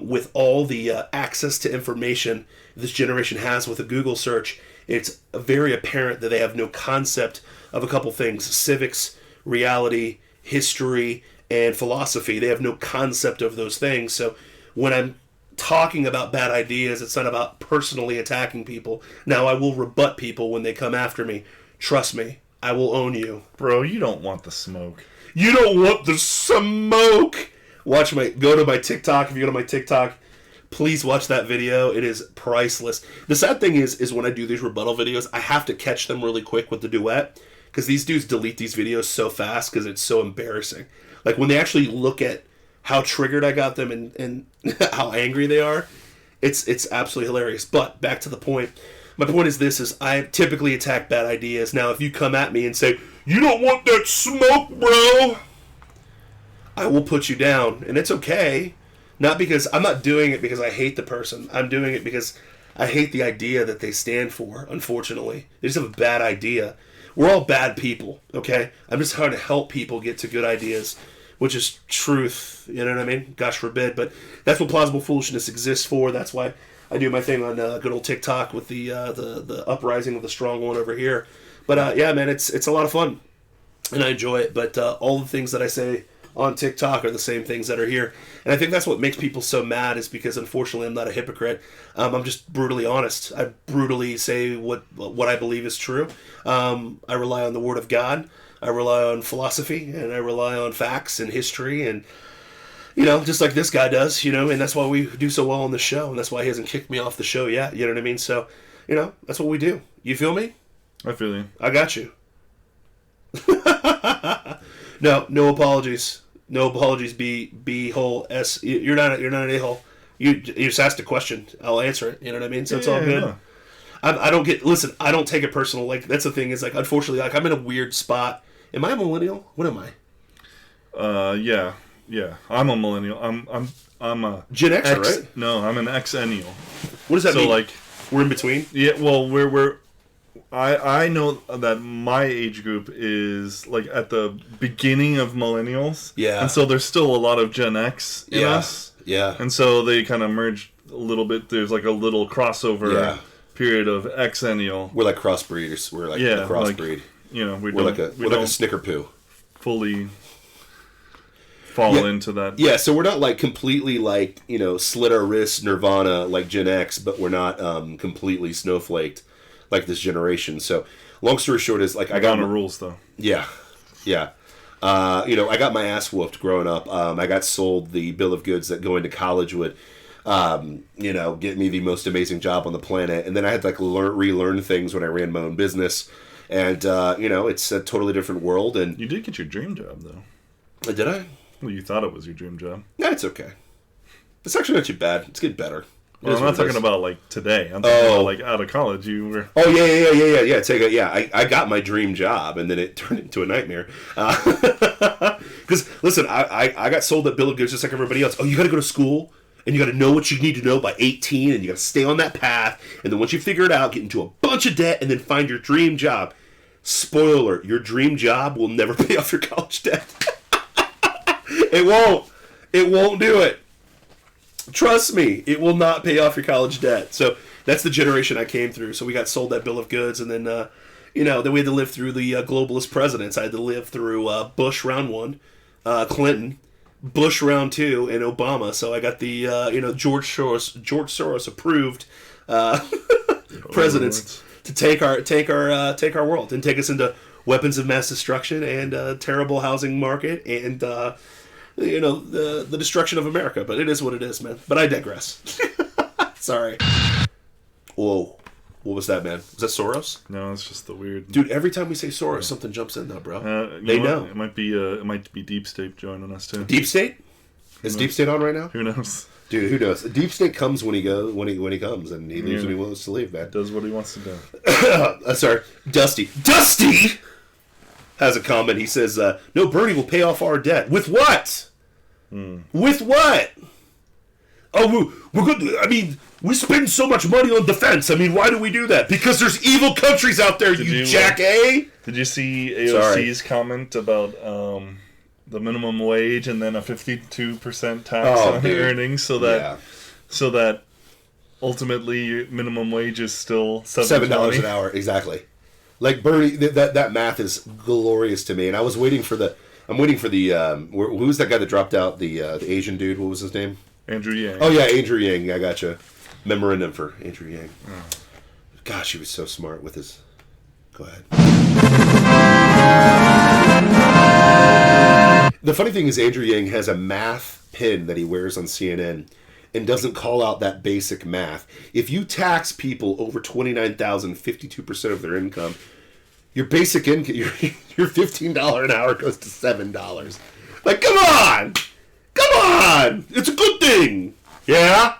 with all the access to information this generation has with a Google search, it's very apparent that they have no concept of a couple things: civics, reality, history, and philosophy. They have no concept of those things. So when I'm talking about bad ideas, it's not about personally attacking people. Now, I will rebut people when they come after me. Trust me, I will own you. Bro, you don't want the smoke. You don't want the smoke. Go to my TikTok. If you go to my TikTok, Please watch that video. It is priceless. The sad thing is when I do these rebuttal videos, I have to catch them really quick with the duet, because these dudes delete these videos so fast because it's so embarrassing. Like, when they actually look at how triggered I got them and how angry they are, it's absolutely hilarious. But back to the point. My point is this, is I typically attack bad ideas. Now, if you come at me and say, "You don't want that smoke, bro," I will put you down, and it's okay. Not because I'm not doing it because I hate the person. I'm doing it because I hate the idea that they stand for, unfortunately. They just have a bad idea. We're all bad people, okay? I'm just trying to help people get to good ideas, which is truth, you know what I mean? Gosh forbid, but that's what Plausible Foolishness exists for. That's why I do my thing on good old TikTok with the uprising of the strong one over here. But yeah, man, it's a lot of fun, and I enjoy it. But all the things that I say on TikTok are the same things that are here. And I think that's what makes people so mad, is because, unfortunately, I'm not a hypocrite. I'm just brutally honest. I brutally say what I believe is true. I rely on the Word of God. I rely on philosophy, and I rely on facts and history, and, you know, just like this guy does, you know, and that's why we do so well on the show, and that's why he hasn't kicked me off the show yet, you know what I mean? So, you know, that's what we do. You feel me? I feel you. I got you. No apologies. No apologies. B hole S. You're not an a hole. You just asked a question. I'll answer it. You know what I mean? So it's all good. No. I don't get. Listen, I don't take it personal. Like, that's the thing. Is, like, unfortunately, like, I'm in a weird spot. Am I a millennial? What am I? Yeah. I'm a millennial. I'm a Gen Xer, right? No, I'm an Xennial. What does that mean? So, like, we're in between. yeah. Well, I know that my age group is, like, at the beginning of millennials. Yeah. And so there's still a lot of Gen X in us. Yeah. And so they kind of merged a little bit. There's, like, a little crossover period of Xennial. We're like crossbreeders. We're like a crossbreed. Like, you know, we're like a snicker poo. Fully fall into that. Yeah, so we're not, like, completely, like, you know, slit our wrists Nirvana like Gen X, but we're not completely snowflaked like this generation. So, long story short is, like, I got no rules though. Yeah. You know, I got my ass whooped growing up. I got sold the bill of goods that going to college would, you know, get me the most amazing job on the planet. And then I had to, like, relearn things when I ran my own business. And, you know, it's a totally different world. And You did get your dream job though. did I? Well, you thought it was your dream job. Yeah, it's okay. It's actually not too bad. It's getting better. Well, I'm not talking about, like, today. I'm talking about, like, out of college. You were. Oh yeah. I got my dream job, and then it turned into a nightmare. Because listen, I got sold that bill of goods just like everybody else. Oh, you got to go to school, and you got to know what you need to know by 18, and you got to stay on that path. And then once you figure it out, get into a bunch of debt, and then find your dream job. Spoiler alert: your dream job will never pay off your college debt. It won't. It won't do it. Trust me, it will not pay off your college debt. So that's the generation I came through. So we got sold that bill of goods, and then, you know, then we had to live through the globalist presidents. I had to live through Bush round 1, Clinton, Bush round 2, and Obama. So I got the, you know, George Soros approved presidents to take our world and take us into weapons of mass destruction and terrible housing market and you know, the destruction of America. But it is what it is, man. But I digress. Sorry. Whoa. What was that, man? Was that Soros? No, it's just the weird. Dude, every time we say Soros, something jumps in, though, bro. They know. It might be Deep State joining us too. Deep State? Is Deep State on right now? Who knows? Dude, who knows? Deep State comes when he comes, and he leaves when he wants to leave, man. Does what he wants to do. Sorry, Dusty has a comment. He says, "No, Bernie will pay off our debt with what? With what? Oh, we're good. I mean, we spend so much money on defense. I mean, why do we do that? Because there's evil countries out there. You jack A. Did you see AOC's comment about the minimum wage and then a 52% tax on the earnings, so that ultimately your minimum wage is still $7 an hour? Exactly. Like, Bernie, that math is glorious to me, and I was waiting for the. I'm waiting for the. Who's that guy that dropped out? The Asian dude. What was his name? Andrew Yang. Oh yeah, Andrew Yang. I gotcha. Memorandum for Andrew Yang. Oh. Gosh, he was so smart with his. Go ahead. The funny thing is, Andrew Yang has a math pin that he wears on CNN, and doesn't call out that basic math. If you tax people over $29,000, 52% of their income, your basic income, your $15 an hour goes to $7. Like, come on! Come on! It's a good thing! Yeah?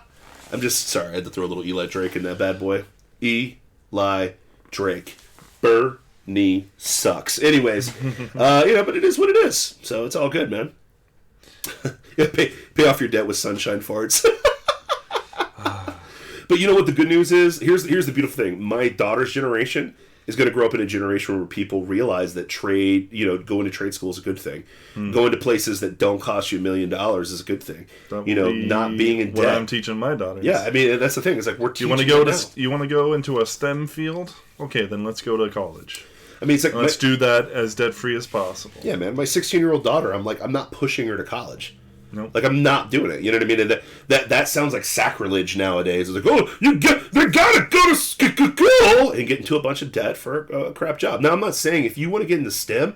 I'm just sorry, I had to throw a little Eli Drake in that bad boy. Eli Drake. Bernie sucks. Anyways, but it is what it is. So it's all good, man. Pay off your debt with sunshine farts. But you know what the good news is? Here's the beautiful thing. My daughter's generation is going to grow up in a generation where people realize that trade, going to trade school is a good thing. Going to places that don't cost you $1 million is a good thing. Not being in debt. What I'm teaching my daughters. Yeah, I mean, that's the thing. It's like we're teaching You want to go into a STEM field? Okay, then let's go to college. I mean, it's like let's do that as debt-free as possible. Yeah, man. My 16-year-old daughter, I'm not pushing her to college. Nope. Like, I'm not doing it. You know what I mean? And that sounds like sacrilege nowadays. It's like, oh, they gotta go to school and get into a bunch of debt for a crap job. Now, I'm not saying if you want to get into STEM,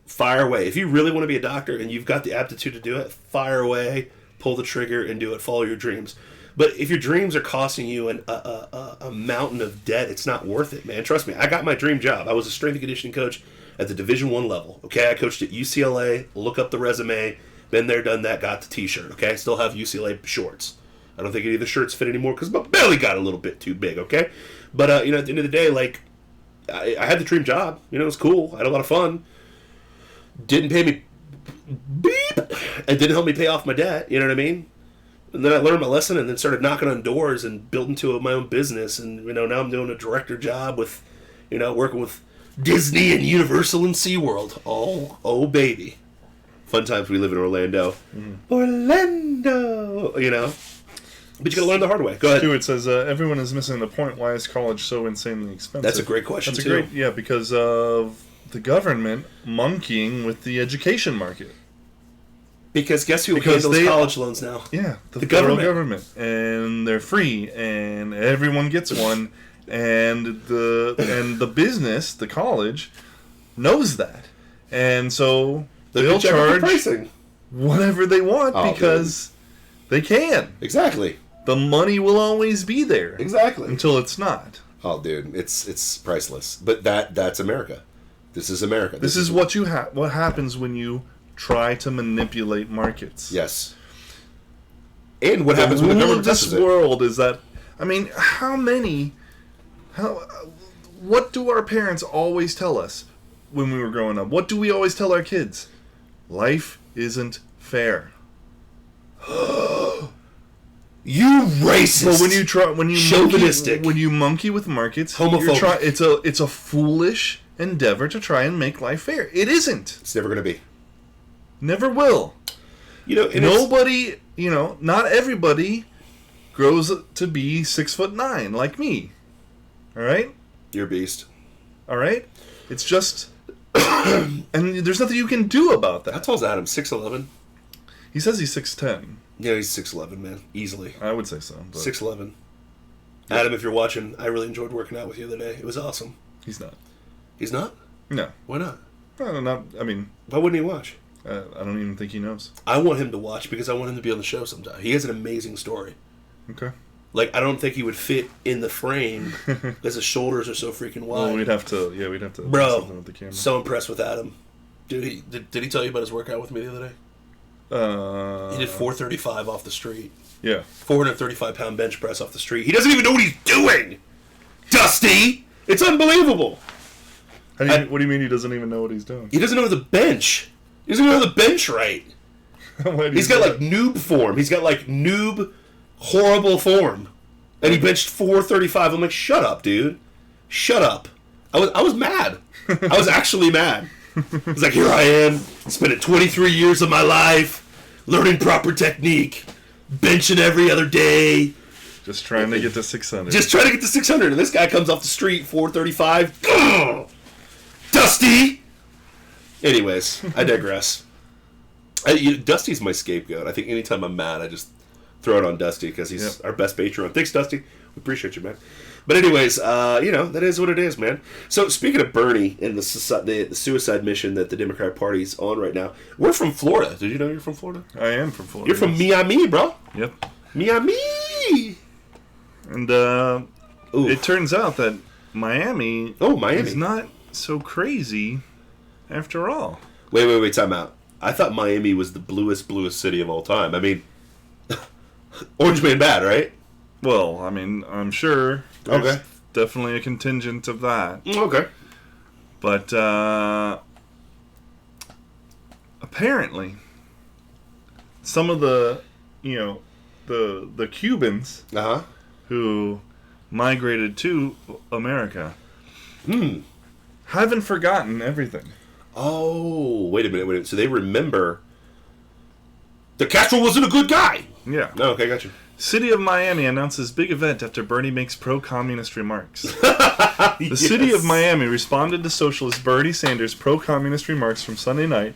fire away. If you really want to be a doctor and you've got the aptitude to do it, fire away, pull the trigger, and do it. Follow your dreams. But if your dreams are costing you a mountain of debt, it's not worth it, man. Trust me. I got my dream job. I was a strength and conditioning coach at the Division I level. Okay, I coached at UCLA. Look up the resume. Been there, done that, got the t-shirt, okay? I still have UCLA shorts. I don't think any of the shirts fit anymore because my belly got a little bit too big, okay? But, at the end of the day, like, I had the dream job. It was cool. I had a lot of fun. Didn't pay me beep, and didn't help me pay off my debt, you know what I mean? And then I learned my lesson and then started knocking on doors and built into my own business. And, now I'm doing a director job with, working with Disney and Universal and SeaWorld. Oh, baby. Fun times we live in Orlando. Orlando! But you gotta learn the hard way. Go ahead. Stuart says, everyone is missing the point. Why is college so insanely expensive? That's a great question, too. Yeah, because of the government monkeying with the education market. Because guess who handles college loans now? Yeah, the federal government. And they're free, and everyone gets one, and the business, the college, knows that. And so they'll charge whatever they want because they can. Exactly. The money will always be there. Exactly. Until it's not. Oh, dude, it's priceless. But that's America. This is America. This is what what happens when you try to manipulate markets. Yes. And what happens when the government does it? The rule of this world is that, I mean, what do our parents always tell us when we were growing up? What do we always tell our kids? Life isn't fair. You racist. Well, when you chauvinistic, when you monkey with markets, homophobic. It's a foolish endeavor to try and make life fair. It isn't. It's never going to be. Never will. Nobody. Not everybody grows to be 6'9" like me. All right. You're a beast. All right. It's just, and there's nothing you can do about that. How tall is Adam? 6'11". He says he's 6'10". Yeah, he's 6'11", man. Easily. I would say so. 6'11". Adam, if you're watching, I really enjoyed working out with you the other day. It was awesome. He's not. He's not? No. Why not? I mean... Why wouldn't he watch? I don't even think he knows. I want him to watch because I want him to be on the show sometime. He has an amazing story. Okay. Like, I don't think he would fit in the frame because his shoulders are so freaking wide. Well, we'd have to... Bro, do with the camera. So impressed with Adam. Dude, did he tell you about his workout with me the other day? He did 435 off the street. Yeah. 435-pound bench press off the street. He doesn't even know what he's doing! Dusty! It's unbelievable! What do you mean he doesn't even know what he's doing? He doesn't know the bench. He doesn't know the bench right. He's got, like, noob form. He's got, like, noob, horrible form. And he benched 435. I'm like, shut up, dude. Shut up. I was mad. I was actually mad. It's like, here I am, spending 23 years of my life, learning proper technique, benching every other day. Just trying to get to 600. Just trying to get to 600. And this guy comes off the street, 435. Ugh! Dusty! Anyways, I digress. Dusty's my scapegoat. I think anytime I'm mad, I just throw it on Dusty because he's our best Patreon. Thanks, Dusty. We appreciate you, man. But anyways, that is what it is, man. So speaking of Bernie and the suicide mission that the Democratic Party's on right now, we're from Florida. Did you know you're from Florida? I am from Florida. You're from Miami, bro. Yep. Miami! And it turns out that Miami is not so crazy after all. Wait, time out. I thought Miami was the bluest city of all time. I mean, Orange Man bad, right? Well, I mean, I'm sure there's definitely a contingent of that. Okay. But apparently, some of the, the Cubans who migrated to America haven't forgotten everything. Oh, wait a minute. So they remember the Castro wasn't a good guy. Yeah. No, okay, got you. City of Miami announces big event after Bernie makes pro-communist remarks. The city of Miami responded to socialist Bernie Sanders' pro-communist remarks from Sunday night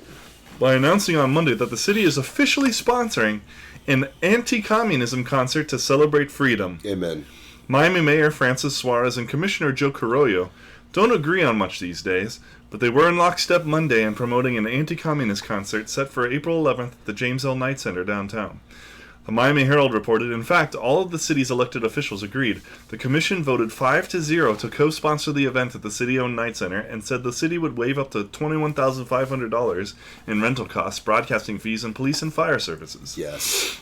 by announcing on Monday that the city is officially sponsoring an anti-communism concert to celebrate freedom. Amen. Miami Mayor Francis Suarez and Commissioner Joe Carollo don't agree on much these days, but they were in lockstep Monday in promoting an anti-communist concert set for April 11th at the James L. Knight Center downtown. The Miami Herald reported, in fact, all of the city's elected officials agreed. The commission voted 5-0 to co-sponsor the event at the city-owned Knight Center and said the city would waive up to $21,500 in rental costs, broadcasting fees, and police and fire services. Yes.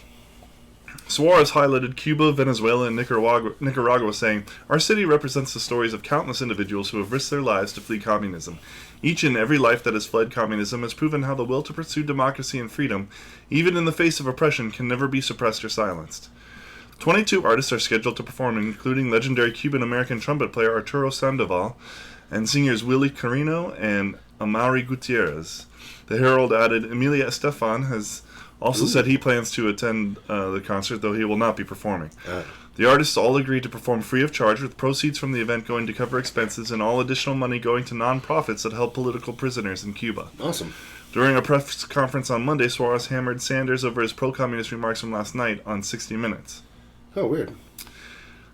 Suarez highlighted Cuba, Venezuela, and Nicaragua, saying, "Our city represents the stories of countless individuals who have risked their lives to flee communism. Each and every life that has fled communism has proven how the will to pursue democracy and freedom, even in the face of oppression, can never be suppressed or silenced." 22 artists are scheduled to perform, including legendary Cuban-American trumpet player Arturo Sandoval and singers Willie Carino and Amaury Gutierrez. The Herald added, Emilia Estefan has also said he plans to attend the concert, though he will not be performing. The artists all agreed to perform free of charge, with proceeds from the event going to cover expenses and all additional money going to non-profits that help political prisoners in Cuba. Awesome. During a press conference on Monday, Suarez hammered Sanders over his pro-communist remarks from last night on 60 Minutes. Oh, weird.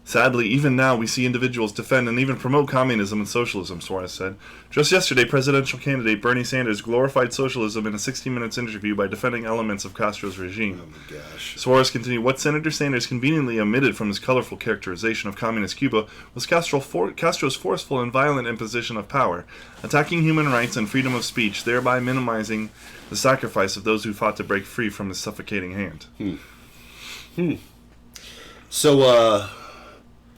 Sadly, even now we see individuals defend and even promote communism and socialism, Suarez said. Just yesterday, presidential candidate Bernie Sanders glorified socialism in a 60 Minutes interview by defending elements of Castro's regime. Oh my gosh. Suarez continued, what Senator Sanders conveniently omitted from his colorful characterization of communist Cuba was Castro's forceful and violent imposition of power, attacking human rights and freedom of speech, thereby minimizing the sacrifice of those who fought to break free from his suffocating hand. So,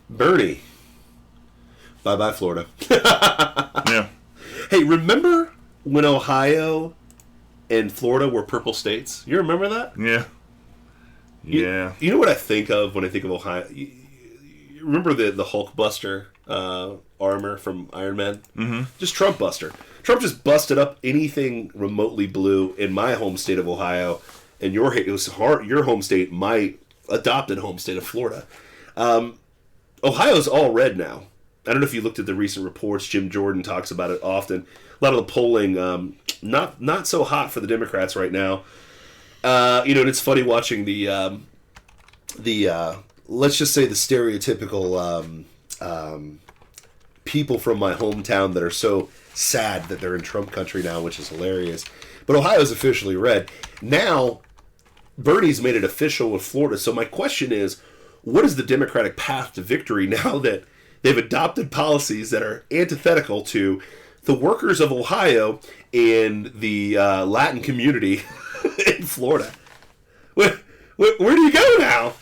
Bernie. Bye-bye, Florida. Yeah. Hey, remember when Ohio and Florida were purple states? You remember that? Yeah. Yeah. You know what I think of when I think of Ohio? You remember the Hulkbuster armor from Iron Man? Mm-hmm. Just Trump Buster. Trump just busted up anything remotely blue in my home state of Ohio, and your home state, my adopted home state of Florida. Ohio's all red now. I don't know if you looked at the recent reports. Jim Jordan talks about it often. A lot of the polling, not so hot for the Democrats right now. And it's funny watching the let's just say the stereotypical people from my hometown that are so sad that they're in Trump country now, which is hilarious. But Ohio's officially red. Now, Bernie's made it official with Florida. So my question is, what is the Democratic path to victory now that they've adopted policies that are antithetical to the workers of Ohio and the Latin community in Florida? Where do you go now?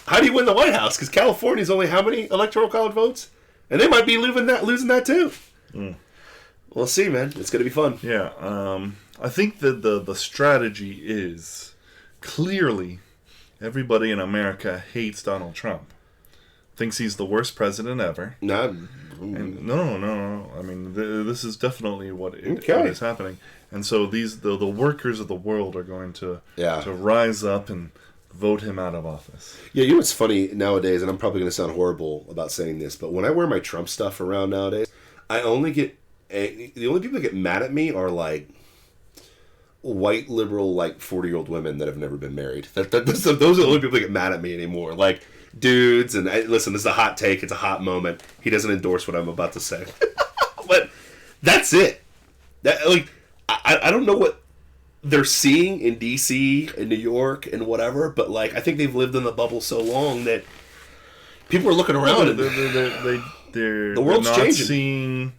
How do you win the White House? Because California's only how many electoral college votes? And they might be losing that too. We'll see, man. It's going to be fun. Yeah. I think that the strategy is clearly everybody in America hates Donald Trump. Thinks he's the worst president ever. No. I mean, this is definitely what is happening. And so the workers of the world are going to rise up and vote him out of office. Yeah, you know what's funny nowadays, and I'm probably going to sound horrible about saying this, but when I wear my Trump stuff around nowadays, the only people that get mad at me are like white liberal, like 40-year-old women that have never been married. Those are the only people that get mad at me anymore. Like dudes, and listen, this is a hot take. It's a hot moment. He doesn't endorse what I'm about to say, but that's it. I don't know what they're seeing in DC and New York and whatever, but like I think they've lived in the bubble so long that people are looking around. And the world's not changing. Seeing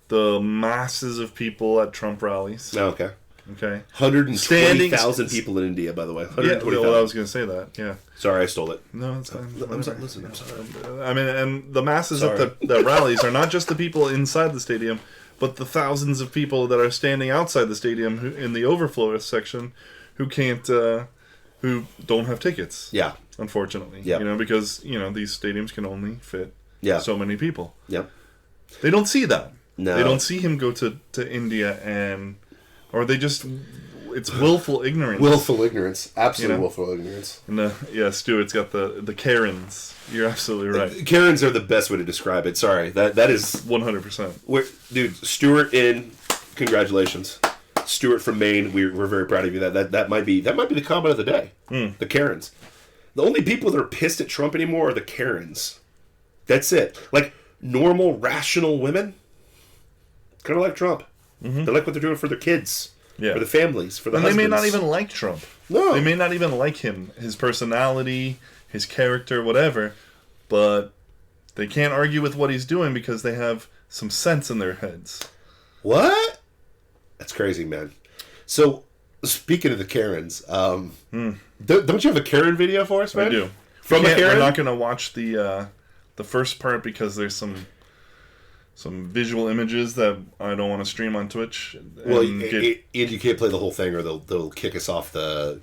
the masses of people at Trump rallies. Oh, okay. Okay. 120,000 people in India, by the way. Yeah, 120,000. well, I was going to say that. Yeah. Sorry, I stole it. No, it's fine. I'm sorry. Listen, I'm sorry. I mean, and the masses Sorry. at the rallies are not just the people inside the stadium, but the thousands of people that are standing outside the stadium in the overflow section who can't, who don't have tickets. Yeah. Unfortunately. Yeah. Because, these stadiums can only fit so many people. Yep. They don't see that. No. They don't see him go to India or they just, it's willful ignorance. Willful ignorance. Absolutely willful ignorance. And Stuart's got the Karens. You're absolutely right. Karens are the best way to describe it. Sorry. That is 100%. Dude, Stuart congratulations. Stuart from Maine, we're very proud of you. That might be the comment of the day. The Karens. The only people that are pissed at Trump anymore are the Karens. That's it. Like normal, rational women, kind of like Trump. They like what they're doing for their kids, for the families, for the husbands. They may not even like Trump. No. They may not even like him, his personality, his character, whatever, but they can't argue with what he's doing because they have some sense in their heads. What? That's crazy, man. So, speaking of the Karens, don't you have a Karen video for us, man? I do. From a Karen? We're not going to watch the first part because there's some visual images that I don't want to stream on Twitch. Well, and you can't play the whole thing, or they'll kick us off the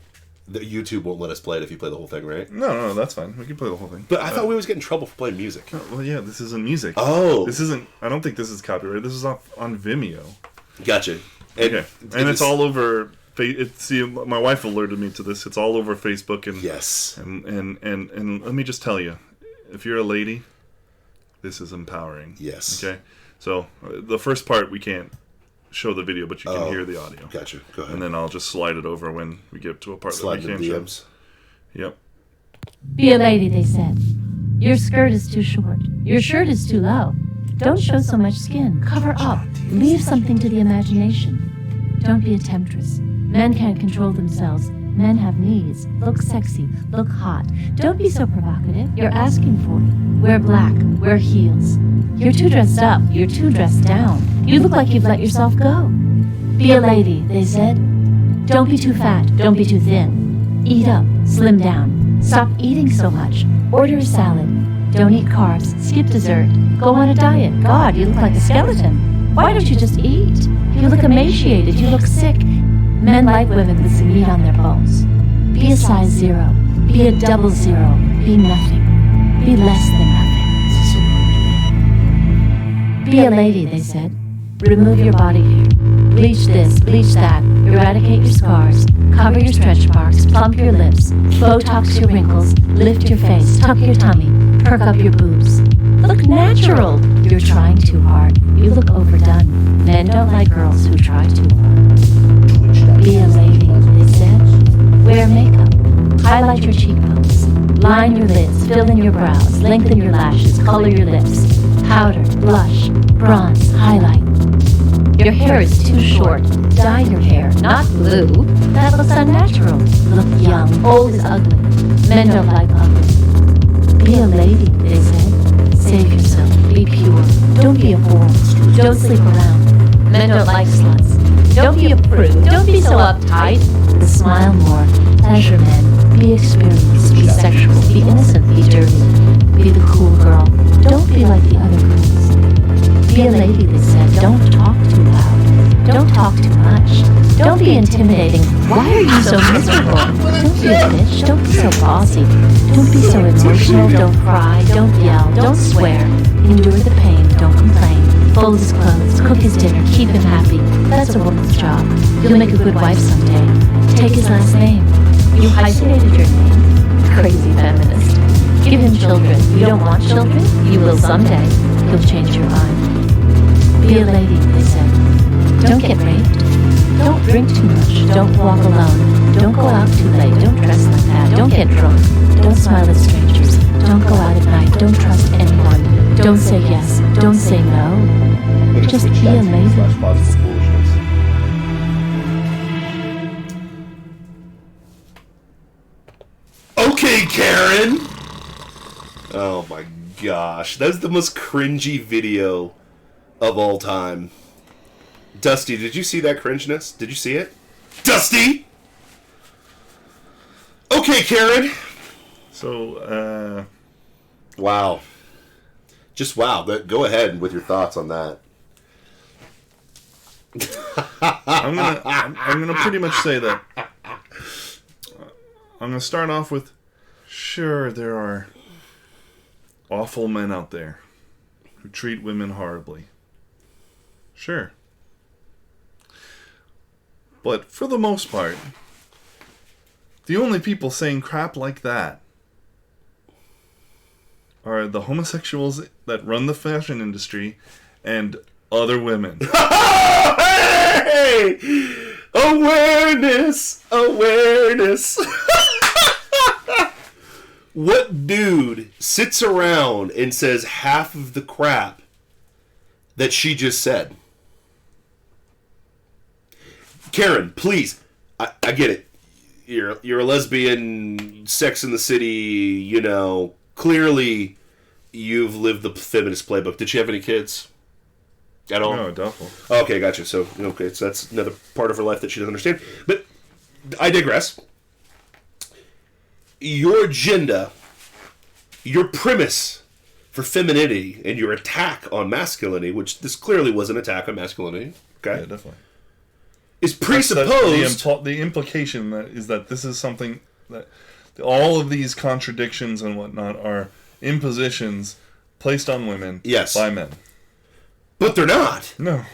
YouTube won't let us play it if you play the whole thing, right? No, that's fine. We can play the whole thing. But I thought we was getting in trouble for playing music. Oh, well, yeah, this isn't music. Oh. This isn't... I don't think this is copyrighted. This is on Vimeo. Gotcha. And it's all over... my wife alerted me to this. It's all over Facebook. And yes. And let me just tell you, if you're a lady, this is empowering. Yes. Okay? So, the first part, we can't show the video, but you can hear the audio. Gotcha. Go ahead. And then I'll just slide it over when we get to a part Slide that we the can't DMs. show. Yep. Be a lady, they said. Your skirt is too short. Your shirt is too low. Don't show so much skin. Cover up. Leave something to the imagination. Don't be a temptress. Men can't control themselves. Men have needs. Look sexy. Look hot. Don't be so provocative. You're asking for it. Wear black. Wear heels. You're too dressed up. You're too dressed down. You look like you've let yourself go. Be a lady, they said. Don't be too fat. Don't be too thin. Eat up. Slim down. Stop eating so much. Order a salad. Don't eat carbs. Skip dessert. Go on a diet. God, you look like a skeleton. Why don't you just eat? You look emaciated. You look sick. Men like women with some meat on their bones. Be a size 0. Be a 00. Be nothing. Be less than nothing. Be a lady, they said. Remove your body hair. Bleach this, bleach that. Eradicate your scars. Cover your stretch marks. Plump your lips. Botox your wrinkles. Lift your face. Tuck your tummy. Perk up your boobs. Look natural. You're trying too hard. You look overdone. Men don't like girls who try too hard. Be a lady, they said. Wear makeup. Highlight your cheekbones. Line your lids. Fill in your brows. Lengthen your lashes. Color your lips. Powder, blush, bronze, highlight. Your hair is too short. Dye your hair, not blue. That looks unnatural. Look young. Old is ugly. Men don't like ugly. Be a lady, they said. Save yourself. Be pure. Don't be a whore. Don't sleep around. Men don't like sluts. Don't be a prude. Don't be so uptight. Smile more. Pleasure men. Be experienced. Be sexual. Be innocent. Be dirty. Be the cool girl. Don't be like the other girls. Be a lady, they said. Don't talk too loud. Don't talk too much. Don't be intimidating. Why are you so miserable? Don't be a bitch. Don't be so bossy. Don't be so emotional. Don't cry. Don't yell. Don't swear. Endure the pain. Don't complain. Fold his clothes. Cook his dinner. Keep him happy. That's a woman's job. You'll make a good wife someday. Take his last name. You hyphenated your name. Crazy feminist. Give him children. You don't want children? You will someday. You'll change your mind. Be a lady, they said. Don't get raped. Don't drink too much. Don't walk alone. Don't go out too late. Don't dress like that. Don't get drunk. Don't smile at strangers. Don't go out at night. Don't trust anyone. Don't say yes. Don't say no. Just be a lady. Okay, Karen. Oh my gosh, that's the most cringy video of all time. Dusty, did you see that cringeness? Did you see it? Dusty! Okay, Karen. So, Wow. Just wow. Go ahead with your thoughts on that. I'm gonna pretty much say that. I'm gonna start off with, sure, there are awful men out there who treat women horribly. Sure. But for the most part, the only people saying crap like that are the homosexuals that run the fashion industry and other women. Hey! Awareness! Awareness! What dude sits around and says half of the crap that she just said? Karen, please. I get it. You're a lesbian, Sex in the City, you know. Clearly, you've lived the feminist playbook. Did she have any kids? At all? No, doubtful. Okay, gotcha. So that's another part of her life that she doesn't understand. But I digress. Your agenda, your premise for femininity, and your attack on masculinity, which this clearly was an attack on masculinity, okay? Yeah, definitely. Is presupposed. The implication that is that this is something that all of these contradictions and whatnot are impositions placed on women by men. But they're not. No.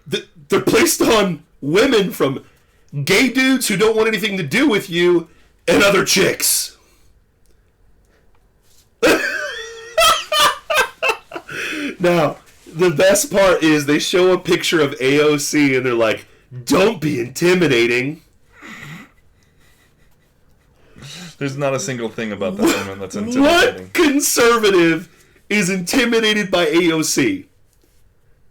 They're placed on women from gay dudes who don't want anything to do with you and other chicks. Now, the best part is they show a picture of AOC and they're like, don't be intimidating. There's not a single thing about that woman that's intimidating. What conservative is intimidated by AOC?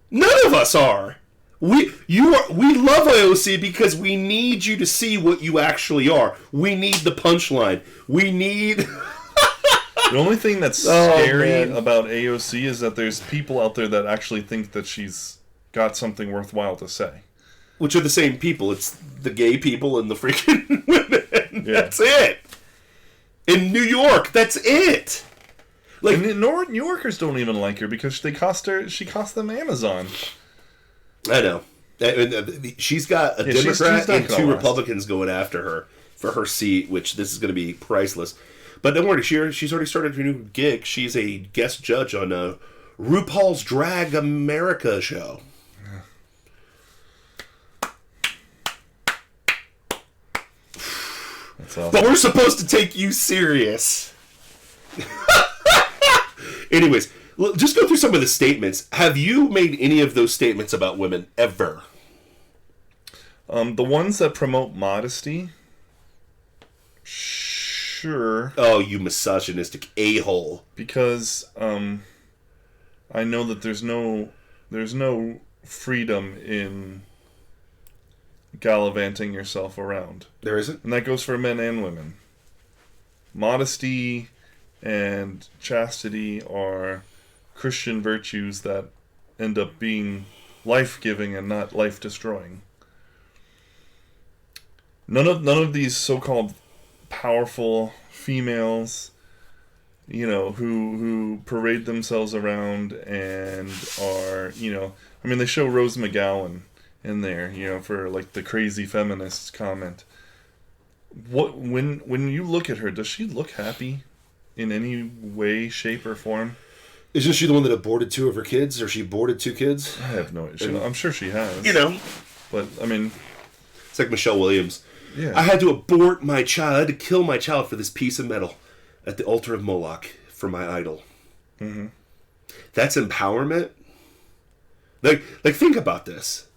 None of us are. We love AOC because we need you to see what you actually are. We need the punchline. We need... The only thing that's scary about AOC is that there's people out there that actually think that she's got something worthwhile to say. Which are the same people. It's the gay people and the freaking women. Yeah. That's it. In New York, that's it. Like, New Yorkers don't even like her because she cost them Amazon. I know. She's got a Democrat and 2 Republicans going after her for her seat, which this is going to be priceless. But don't worry, she's already started her new gig. She's a guest judge on RuPaul's Drag America show. But we're supposed to take you serious. Anyways, just go through some of the statements. Have you made any of those statements about women ever? The ones that promote modesty, sure. Oh, you misogynistic a-hole. Because I know that there's no freedom in gallivanting yourself around. There isn't? And that goes for men and women. Modesty and chastity are Christian virtues that end up being life-giving and not life-destroying. None of these so-called powerful females, you know, who parade themselves around and are, you know, I mean, they show Rose McGowan in there, you know, for like the crazy feminists comment. When you look at her, does she look happy in any way, shape, or form? Isn't she the one that aborted 2 of her kids, or she aborted 2 kids? I have no idea. I'm sure she has. You know. But, I mean... It's like Michelle Williams. Yeah. I had to abort my child. I had to kill my child for this piece of metal at the altar of Moloch for my idol. Mm-hmm. That's empowerment? Like, think about this.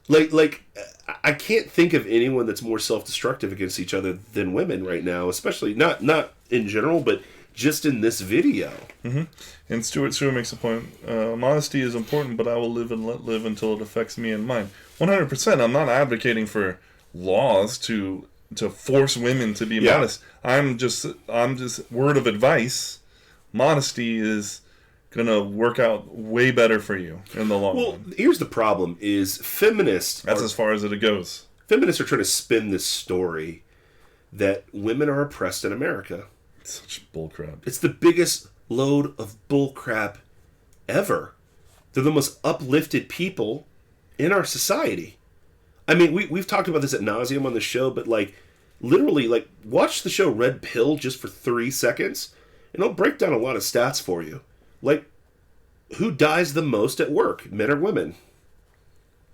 Like, I can't think of anyone that's more self-destructive against each other than women right now, especially not in general, but just in this video. Mm-hmm. And Stuart Sewer makes a point. Modesty is important, but I will live and let live until it affects me and mine. 100%. I'm not advocating for laws to to force women to be Yeah. modest. I'm just word of advice. Modesty is gonna work out way better for you in the long Well, run. here's the problem: is feminists That's are, as far as it goes. feminists are trying to spin this story that women are oppressed in America. Such bullcrap. It's the biggest load of bullcrap ever. They're the most uplifted people in our society. I mean, we've talked about this ad nauseum on the show, but like, literally, like, watch the show Red Pill just for 3 seconds, and it'll break down a lot of stats for you. Like, who dies the most at work, men or women?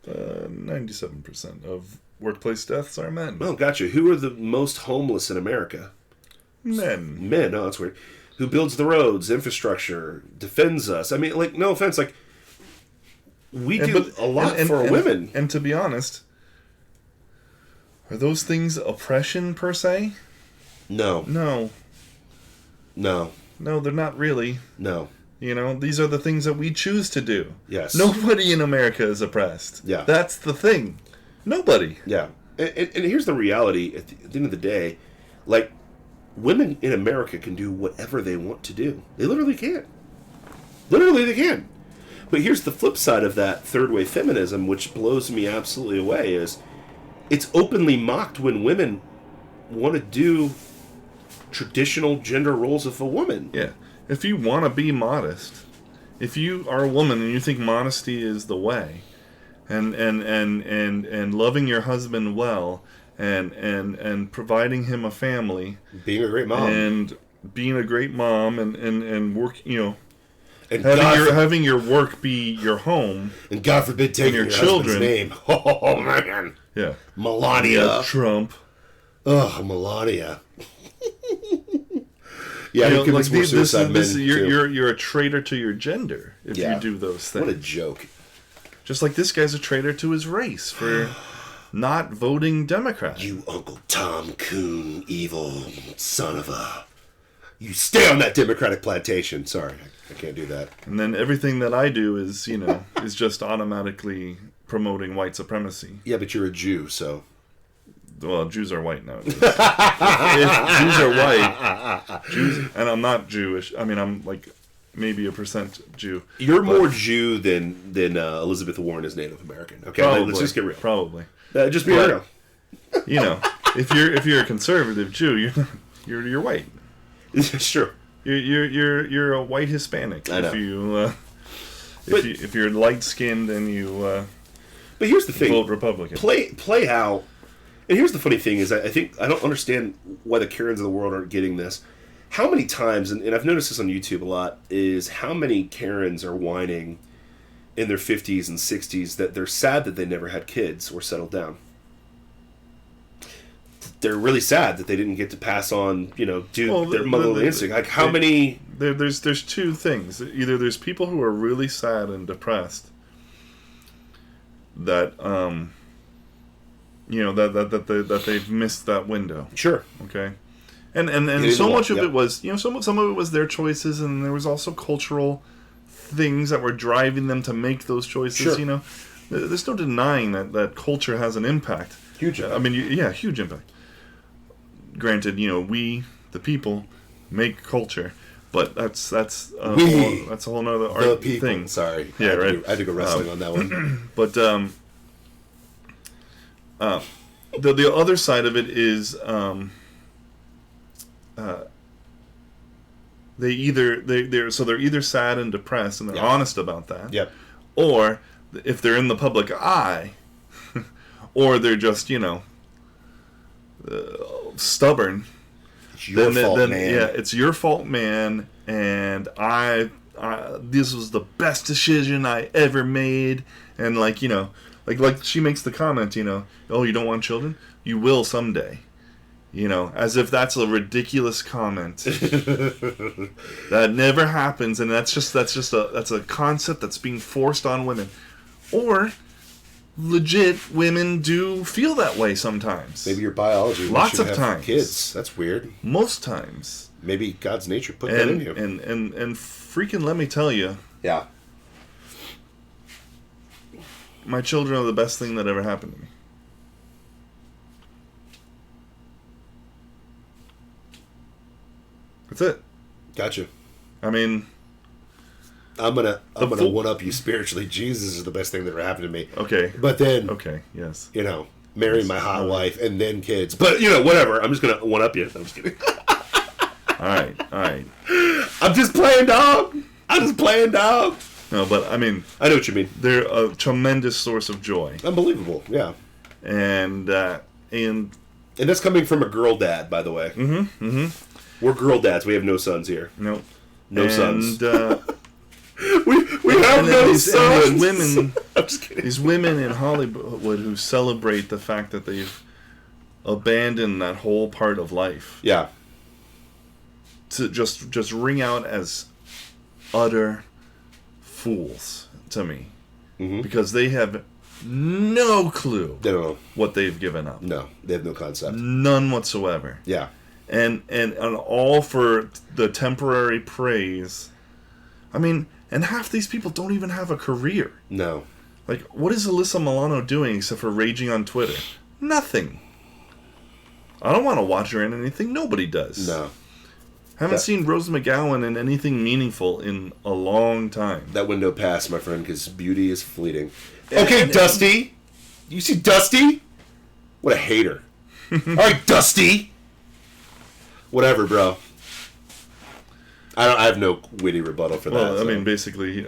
97% of workplace deaths are men. Oh, gotcha. Who are the most homeless in America? Men. Men. Oh, that's weird. Who builds the roads, infrastructure, defends us? I mean, like, no offense, like, we do a lot for women. And to be honest, are those things oppression per se? No. No. No. No, they're not really. No. You know, these are the things that we choose to do. Yes. Nobody in America is oppressed. Yeah. That's the thing. Nobody. Yeah. And here's the reality at the end of the day. Like, women in America can do whatever they want to do. They literally can. Literally, they can. But here's the flip side of that third wave feminism, which blows me absolutely away, is it's openly mocked when women want to do traditional gender roles of a woman. Yeah. If you want to be modest, if you are a woman and you think modesty is the way, and loving your husband well, and providing him a family, Being a great mom. and being a great mom, and work, you know, And having your work be your home. and God forbid taking your your children. husband's name. Oh, man. Yeah. Melania. Trump. Ugh, Melania. Yeah, You know, he commits more suicide men, too. you're a traitor to your gender if Yeah. you do those things. What a joke. Just like this guy's a traitor to his race for not voting Democrat. You Uncle Tom Coon, evil son of a... You stay on that Democratic plantation. Sorry, I can't do that. And then everything that I do is, you know, is just automatically promoting white supremacy. Yeah, but you're a Jew, so... Well, Jews are white nowadays. If Jews are white, and I'm not Jewish. I mean, I'm like maybe a % Jew. You're more Jew than Elizabeth Warren is Native American. Okay, Probably, let's just get real. Probably. Just be But- real. You know, if you're a conservative Jew, you're white. It's true. You're a white Hispanic. I know. If you're light skinned and you But here's the thing. vote Republican. Play how... And here's the funny thing is, I think I don't understand why the Karens of the world aren't getting this. How many times, and I've noticed this on YouTube a lot, is how many Karens are whining in their 50s and 60s that they're sad that they never had kids or settled down. They're really sad that they didn't get to pass on, you know, their motherly instinct. Like, how many... There's two things. Either there's people who are really sad and depressed that you know that they've missed that window. Sure. Okay. And so much of it was, you know, some of it was their choices, and there was also cultural things that were driving them to make those choices. Sure. You know, there's no denying that culture has an impact. Huge impact. I mean, huge impact. Granted, you know, we the people make culture, but that's a whole nother thing. Sorry. Yeah, right. I had to go wrestling on that one. But the other side of it is they're either sad and depressed and they're honest about that. Yep. Or if they're in the public eye, or they're just, you know, stubborn. It's your fault, man. Yeah, it's your fault, man. And I this was the best decision I ever made. And like, you know, like she makes the comment, you know, oh, you don't want children? You will someday. You know, as if that's a ridiculous comment that never happens, and that's a concept that's being forced on women, or legit women do feel that way sometimes. Maybe your biology. Lots of have times. Kids. That's weird. Most times. Maybe God's nature put that in you. And freaking let me tell you, Yeah. my children are the best thing that ever happened to me. That's it. Gotcha. I mean, I'm gonna one up you spiritually. Jesus is the best thing that ever happened to me. okay. But then, Okay, yes. Marry my hot wife and then kids. But whatever. I'm just gonna one up you. I'm just kidding. All right. I'm just playing dog. No, but I mean, I know what you mean. they're a tremendous source of joy. Unbelievable. Yeah. And that's coming from a girl dad, by the way. We're girl dads. We have no sons here. no, No sons. We have no sons. These women, I'm just kidding. these women in Hollywood who celebrate the fact that they've abandoned that whole part of life Yeah. to just ring out as utter fools to me, because they have no clue They don't know. what they've given up. No, they have no concept. None whatsoever. Yeah. And all for the temporary praise. I mean, and half these people don't even have a career. No. Like, what is Alyssa Milano doing except for raging on Twitter? Nothing. I don't want to watch her in anything. Nobody does. No. Haven't seen Rose McGowan in anything meaningful in a long time. That window passed, my friend, because beauty is fleeting. Okay, Dusty. You see Dusty? What a hater. All right, Dusty. Whatever, bro. I have no witty rebuttal for that. Well, I so. mean, basically,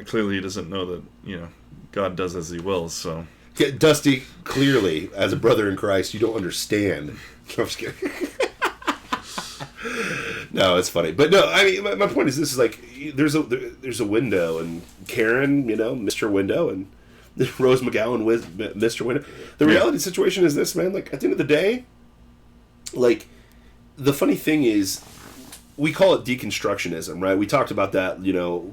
clearly he doesn't know that, God does as he wills, so. Yeah, Dusty, clearly, as a brother in Christ, you don't understand. No, I'm just kidding. No, it's funny. But no, I mean, my point is this is like, there's a window, and Karen, Mr. Window, and Rose McGowan with Mr. Window. The reality situation is this, man, like, at the end of the day, like, the funny thing is, we call it deconstructionism, right? We talked about that,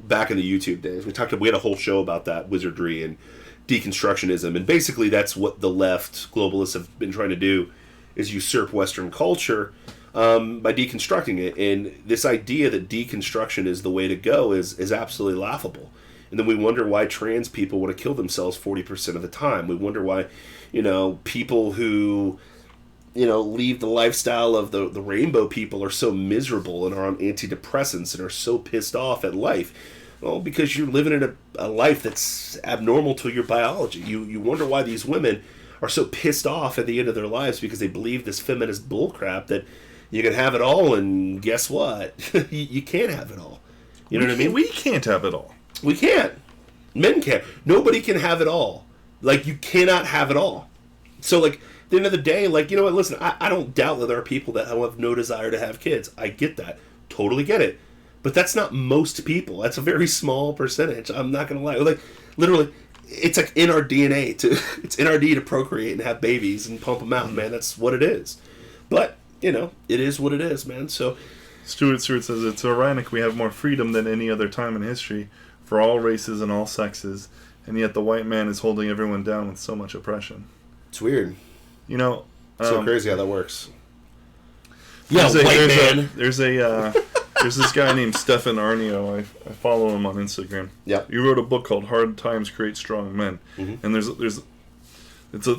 back in the YouTube days. We had a whole show about that, wizardry and deconstructionism, and basically that's what the left globalists have been trying to do, is usurp Western culture by deconstructing it. And this idea that deconstruction is the way to go is absolutely laughable. And then we wonder why trans people want to kill themselves 40% of the time. We wonder why, people who leave the lifestyle of the rainbow people are so miserable and are on antidepressants and are so pissed off at life. Well, because you're living in a life that's abnormal to your biology. You wonder why these women are so pissed off at the end of their lives, because they believe this feminist bullcrap that you can have it all, and guess what? You can't have it all. You know what I mean? We can't have it all. We can't. Men can't. Nobody can have it all. Like, you cannot have it all. So, like, at the end of the day, like, you know what, listen, I don't doubt that there are people that have no desire to have kids. I get that. Totally get it. But that's not most people. That's a very small percentage. I'm not going to lie. Like, literally, it's like in our DNA it's in our DNA to procreate and have babies and pump them out, man. That's what it is. But, it is what it is, man. So, Stuart says, it's ironic we have more freedom than any other time in history for all races and all sexes, and yet the white man is holding everyone down with so much oppression. it's weird. So Crazy how that works. There's this guy named Stefan Arnio. I follow him on Instagram. Yeah. He wrote a book called Hard Times Create Strong Men. And it's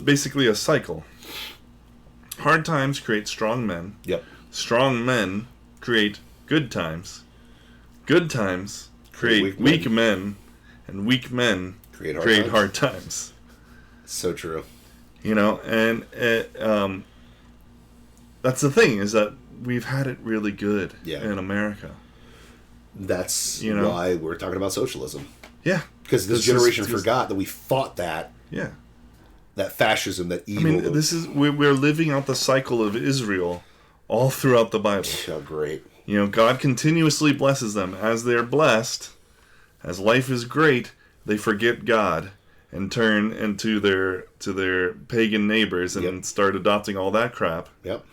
basically a cycle. Hard times create strong men. Yep. Strong men create good times. Good times create weak men. And weak men create hard times. So true. And that's the thing, is that we've had it really good in America. That's why we're talking about socialism. Yeah. Because this generation forgot that we fought that. Yeah. That fascism, that evil. We're living out the cycle of Israel all throughout the Bible. Oh, great. God continuously blesses them. As they're blessed, as life is great, they forget God and turn into their pagan neighbors and start adopting all that crap. Yep.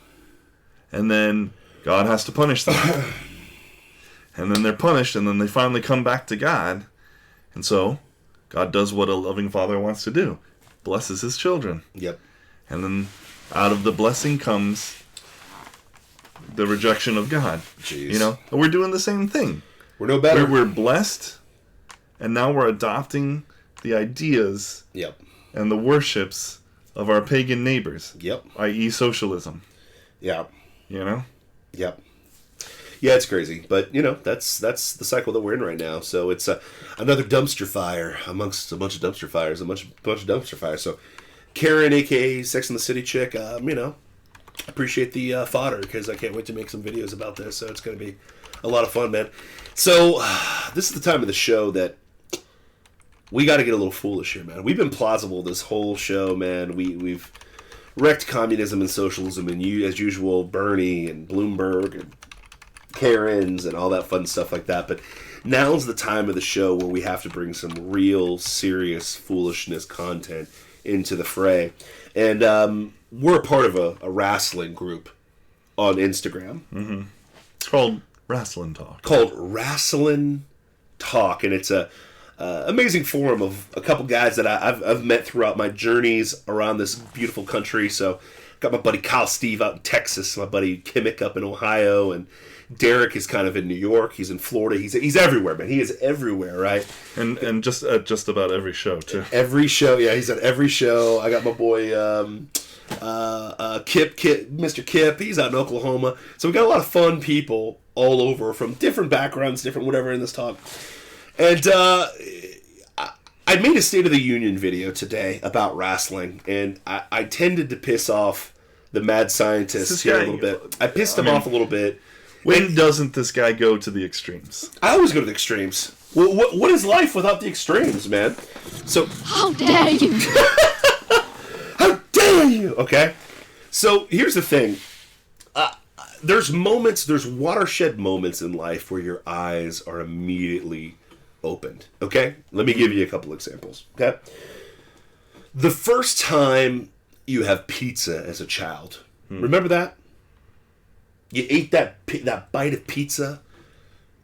And then God has to punish them. And then they're punished, and then they finally come back to God. And so, God does what a loving father wants to do. Blesses his children. Yep. And then out of the blessing comes the rejection of God. Jeez. And we're doing the same thing. We're no better. We're blessed, and now we're adopting the ideas and the worships of our pagan neighbors. Yep. I.e. socialism. Yeah. You know? Yep. Yeah, it's crazy, but that's the cycle that we're in right now. So it's another dumpster fire amongst a bunch of dumpster fires, So Karen, aka Sex and the City chick, appreciate the fodder because I can't wait to make some videos about this. So it's going to be a lot of fun, man. So this is the time of the show that we got to get a little foolish here, man. We've been plausible this whole show, man. We've wrecked communism and socialism, and as usual, Bernie and Bloomberg and Karens and all that fun stuff like that. But now's the time of the show where we have to bring some real serious foolishness content into the fray. And we're a part of a wrestling group on Instagram. Mm-hmm. It's called Wrestling Talk. And it's a amazing forum of a couple guys that I've met throughout my journeys around this beautiful country. So got my buddy Kyle Steve out in Texas, my buddy Kimmick up in Ohio, and Derek is kind of in New York. He's in Florida. He's everywhere, man. He is everywhere, right? And just at just about every show too. Every show, yeah. He's at every show. I got my boy Kip, Mr. Kip. He's out in Oklahoma. So we got a lot of fun people all over from different backgrounds, different whatever in this talk. And I made a State of the Union video today about wrestling, and I tended to piss off the mad scientists here a little bit. I pissed them off a little bit. When doesn't this guy go to the extremes? I always go to the extremes. What is life without the extremes, man? So How dare you? How dare you? Okay? So here's the thing. There's watershed moments in life where your eyes are immediately opened. Okay? Let me give you a couple examples. Okay? The first time you have pizza as a child. Remember that? You ate that bite of pizza.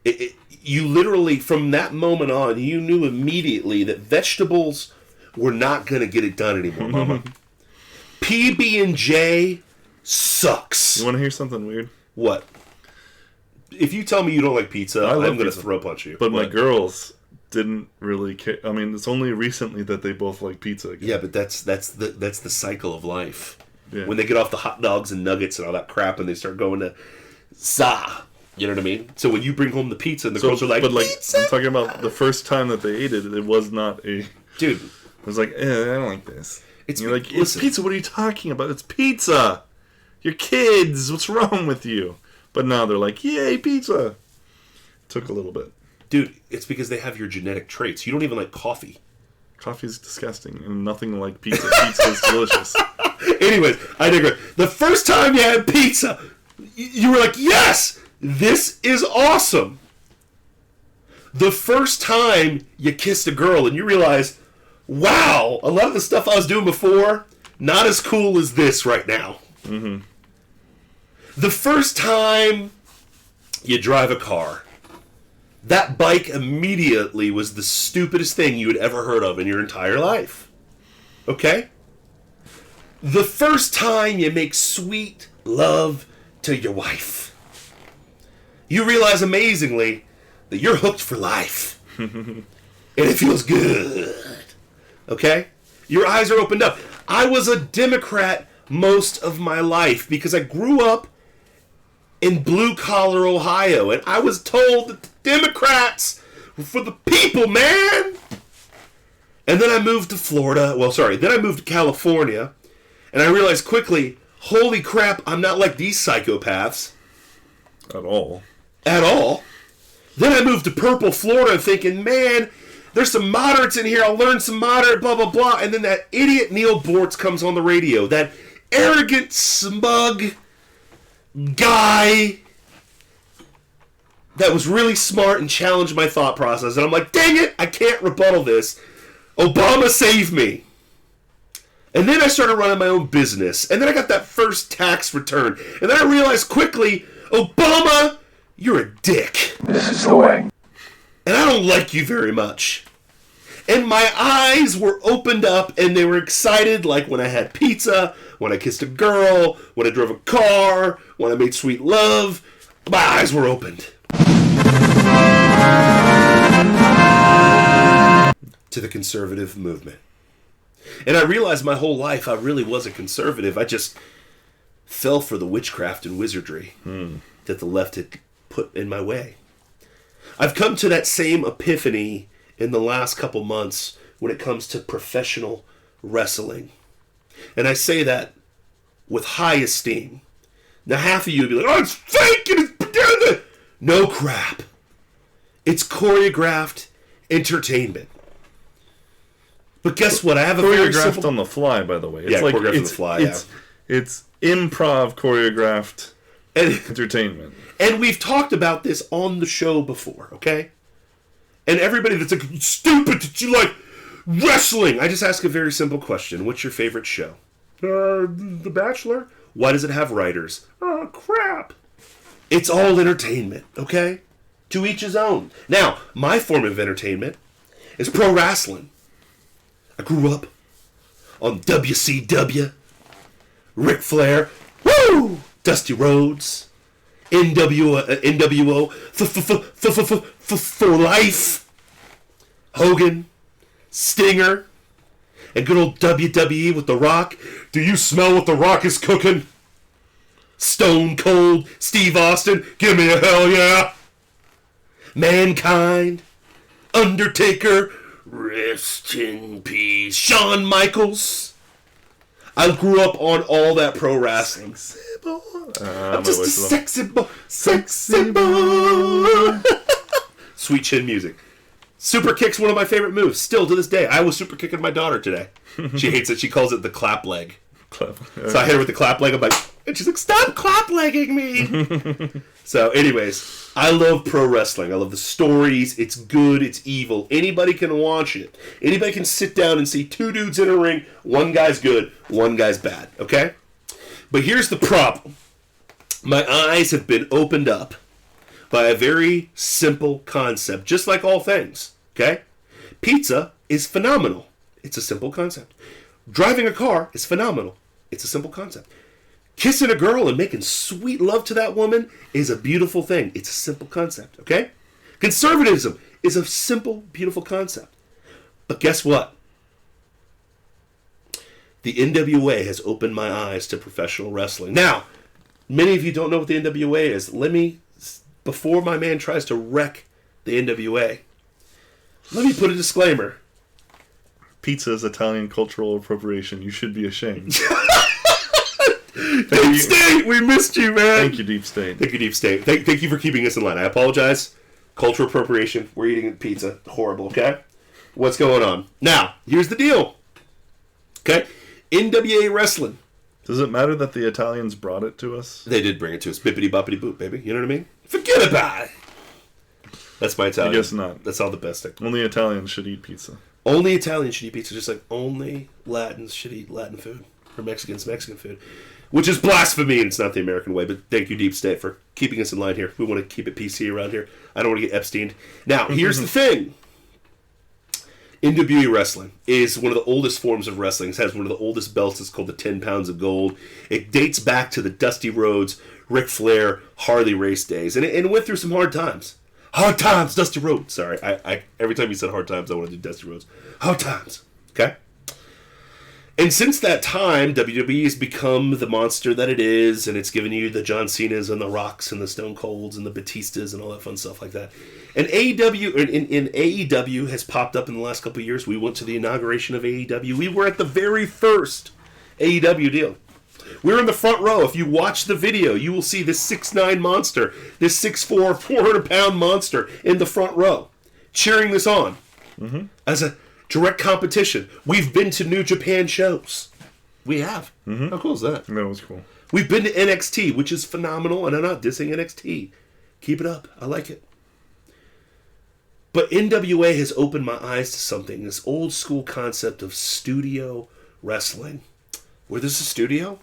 You literally, from that moment on, you knew immediately that vegetables were not going to get it done anymore, Mama. PB&J sucks. You want to hear something weird? What? If you tell me you don't like pizza, I'm going to throw punch you. But my girls didn't really care. I mean, it's only recently that they both like pizza again. Yeah, but that's the cycle of life. Yeah. When they get off the hot dogs and nuggets and all that crap, and they start going to za. You know what I mean? So when you bring home the pizza and the girls are like, pizza! I'm talking about the first time that they ate it. It was not a... Dude. It was like, I don't like this. You're like, listen. it's pizza. What are you talking about? It's pizza. You're kids. What's wrong with you? But now they're like, yay, pizza. Took a little bit. Dude, it's because they have your genetic traits. You don't even like coffee. Coffee's disgusting and nothing like pizza. Pizza is delicious. Anyways, I digress. The first time you had pizza, you were like, yes, this is awesome. The first time you kissed a girl and you realized, wow, a lot of the stuff I was doing before, not as cool as this right now. Mm-hmm. The first time you drive a car, that bike immediately was the stupidest thing you had ever heard of in your entire life. Okay? The first time you make sweet love to your wife, you realize amazingly that you're hooked for life. And it feels good. Okay? Your eyes are opened up. I was a Democrat most of my life because I grew up in blue-collar Ohio, and I was told that the Democrats were for the people, man! And then I moved to then I moved to California, and I realized quickly, holy crap, I'm not like these psychopaths. At all. At all. Then I moved to Purple, Florida, thinking, man, there's some moderates in here, I'll learn some moderate, blah, blah, blah. And then that idiot Neil Bortz comes on the radio, that arrogant, smug guy that was really smart and challenged my thought process. And I'm like, dang it, I can't rebuttal this. Obama saved me. And then I started running my own business. And then I got that first tax return. And then I realized quickly, Obama, you're a dick. This is the way. And I don't like you very much. And my eyes were opened up and they were excited, like when I had pizza, when I kissed a girl, when I drove a car, when I made sweet love. My eyes were opened. To the conservative movement. And I realized my whole life I really was a conservative. I just fell for the witchcraft and wizardry that the left had put in my way. I've come to that same epiphany in the last couple months when it comes to professional wrestling. And I say that with high esteem. Now, half of you would be like, oh, it's fake and it's propaganda. No crap. It's choreographed entertainment. But guess what? I have a very choreographed simple... on the fly, by the way. It's Yeah, like, choreographed on the fly, It's improv choreographed And, entertainment. and we've talked about this on the show before, okay? And everybody that's like, stupid that you like wrestling. I just ask a very simple question. What's your favorite show? The Bachelor. Why does it have writers? Oh, crap. It's all entertainment, okay? To each his own. Now, my form of entertainment is pro wrestling. I grew up on WCW, Ric Flair, woo! Dusty Rhodes, NWO, for life, Hogan, Stinger, and good old WWE with The Rock. Do you smell what The Rock is cooking? Stone Cold, Steve Austin, give me a hell yeah. Mankind, Undertaker, rest in peace, Shawn Michaels. I grew up on all that pro wrestling. I'm just a sexy boy. Sexy boy. Sweet chin music. Super kick's one of my favorite moves. Still to this day. I was super kicking my daughter today. She hates it. She calls it the clap leg. So I hit her with the clap leg. I'm like, and she's like, stop clap legging me. So anyways, I love pro wrestling. I love the stories. It's good. It's evil. Anybody can watch it. Anybody can sit down and see two dudes in a ring. One guy's good. One guy's bad. Okay? But here's the problem. My eyes have been opened up by a very simple concept, just like all things. Okay? Pizza is phenomenal. It's a simple concept. Driving a car is phenomenal. It's a simple concept. Kissing a girl and making sweet love to that woman is a beautiful thing. It's a simple concept, okay? Conservatism is a simple, beautiful concept. But guess what? The NWA has opened my eyes to professional wrestling. Now, many of you don't know what the NWA is. Before my man tries to wreck the NWA, let me put a disclaimer. Pizza is Italian cultural appropriation. You should be ashamed. Deep State, we missed you, man. Thank you, Deep State. Thank you, Deep State. Thank you for keeping us in line. I apologize. Cultural appropriation. We're eating pizza. Horrible, okay? What's going on? Now, here's the deal. Okay? NWA wrestling. Does it matter that the Italians brought it to us? They did bring it to us. Bippity boppity boop, baby. You know what I mean? Forget about it. That's my Italian. I guess not. That's all the best thing. Only Italians should eat pizza. Only Italians should eat pizza, just like only Latins should eat Latin food. Or Mexicans, Mexican food. Which is blasphemy, and it's not the American way, but thank you, Deep State, for keeping us in line here. We want to keep it PC around here. I don't want to get Epsteined. Now, here's the thing. NWA wrestling is one of the oldest forms of wrestling. It has one of the oldest belts. It's called the 10 Pounds of Gold. It dates back to the Dusty Rhodes, Ric Flair, Harley race days. And it went through some hard times. Hard times, Dusty Rhodes. Sorry, I every time you said hard times, I want to do Dusty Rhodes. Hard times. Okay? And since that time, WWE has become the monster that it is, and it's given you the John Cenas and the Rocks and the Stone Colds and the Batistas and all that fun stuff like that. And AEW has popped up in the last couple of years. We went to the inauguration of AEW. We were at the very first AEW deal. We were in the front row. If you watch the video, you will see this 6'9" monster, this 6'4", 400-pound monster in the front row, cheering this on as a direct competition. We've been to New Japan shows. We have. How cool is that? That was cool. We've been to NXT, which is phenomenal, and I'm not dissing NXT. Keep it up. I like it. But NWA has opened my eyes to something, this old school concept of studio wrestling. Where there's a studio,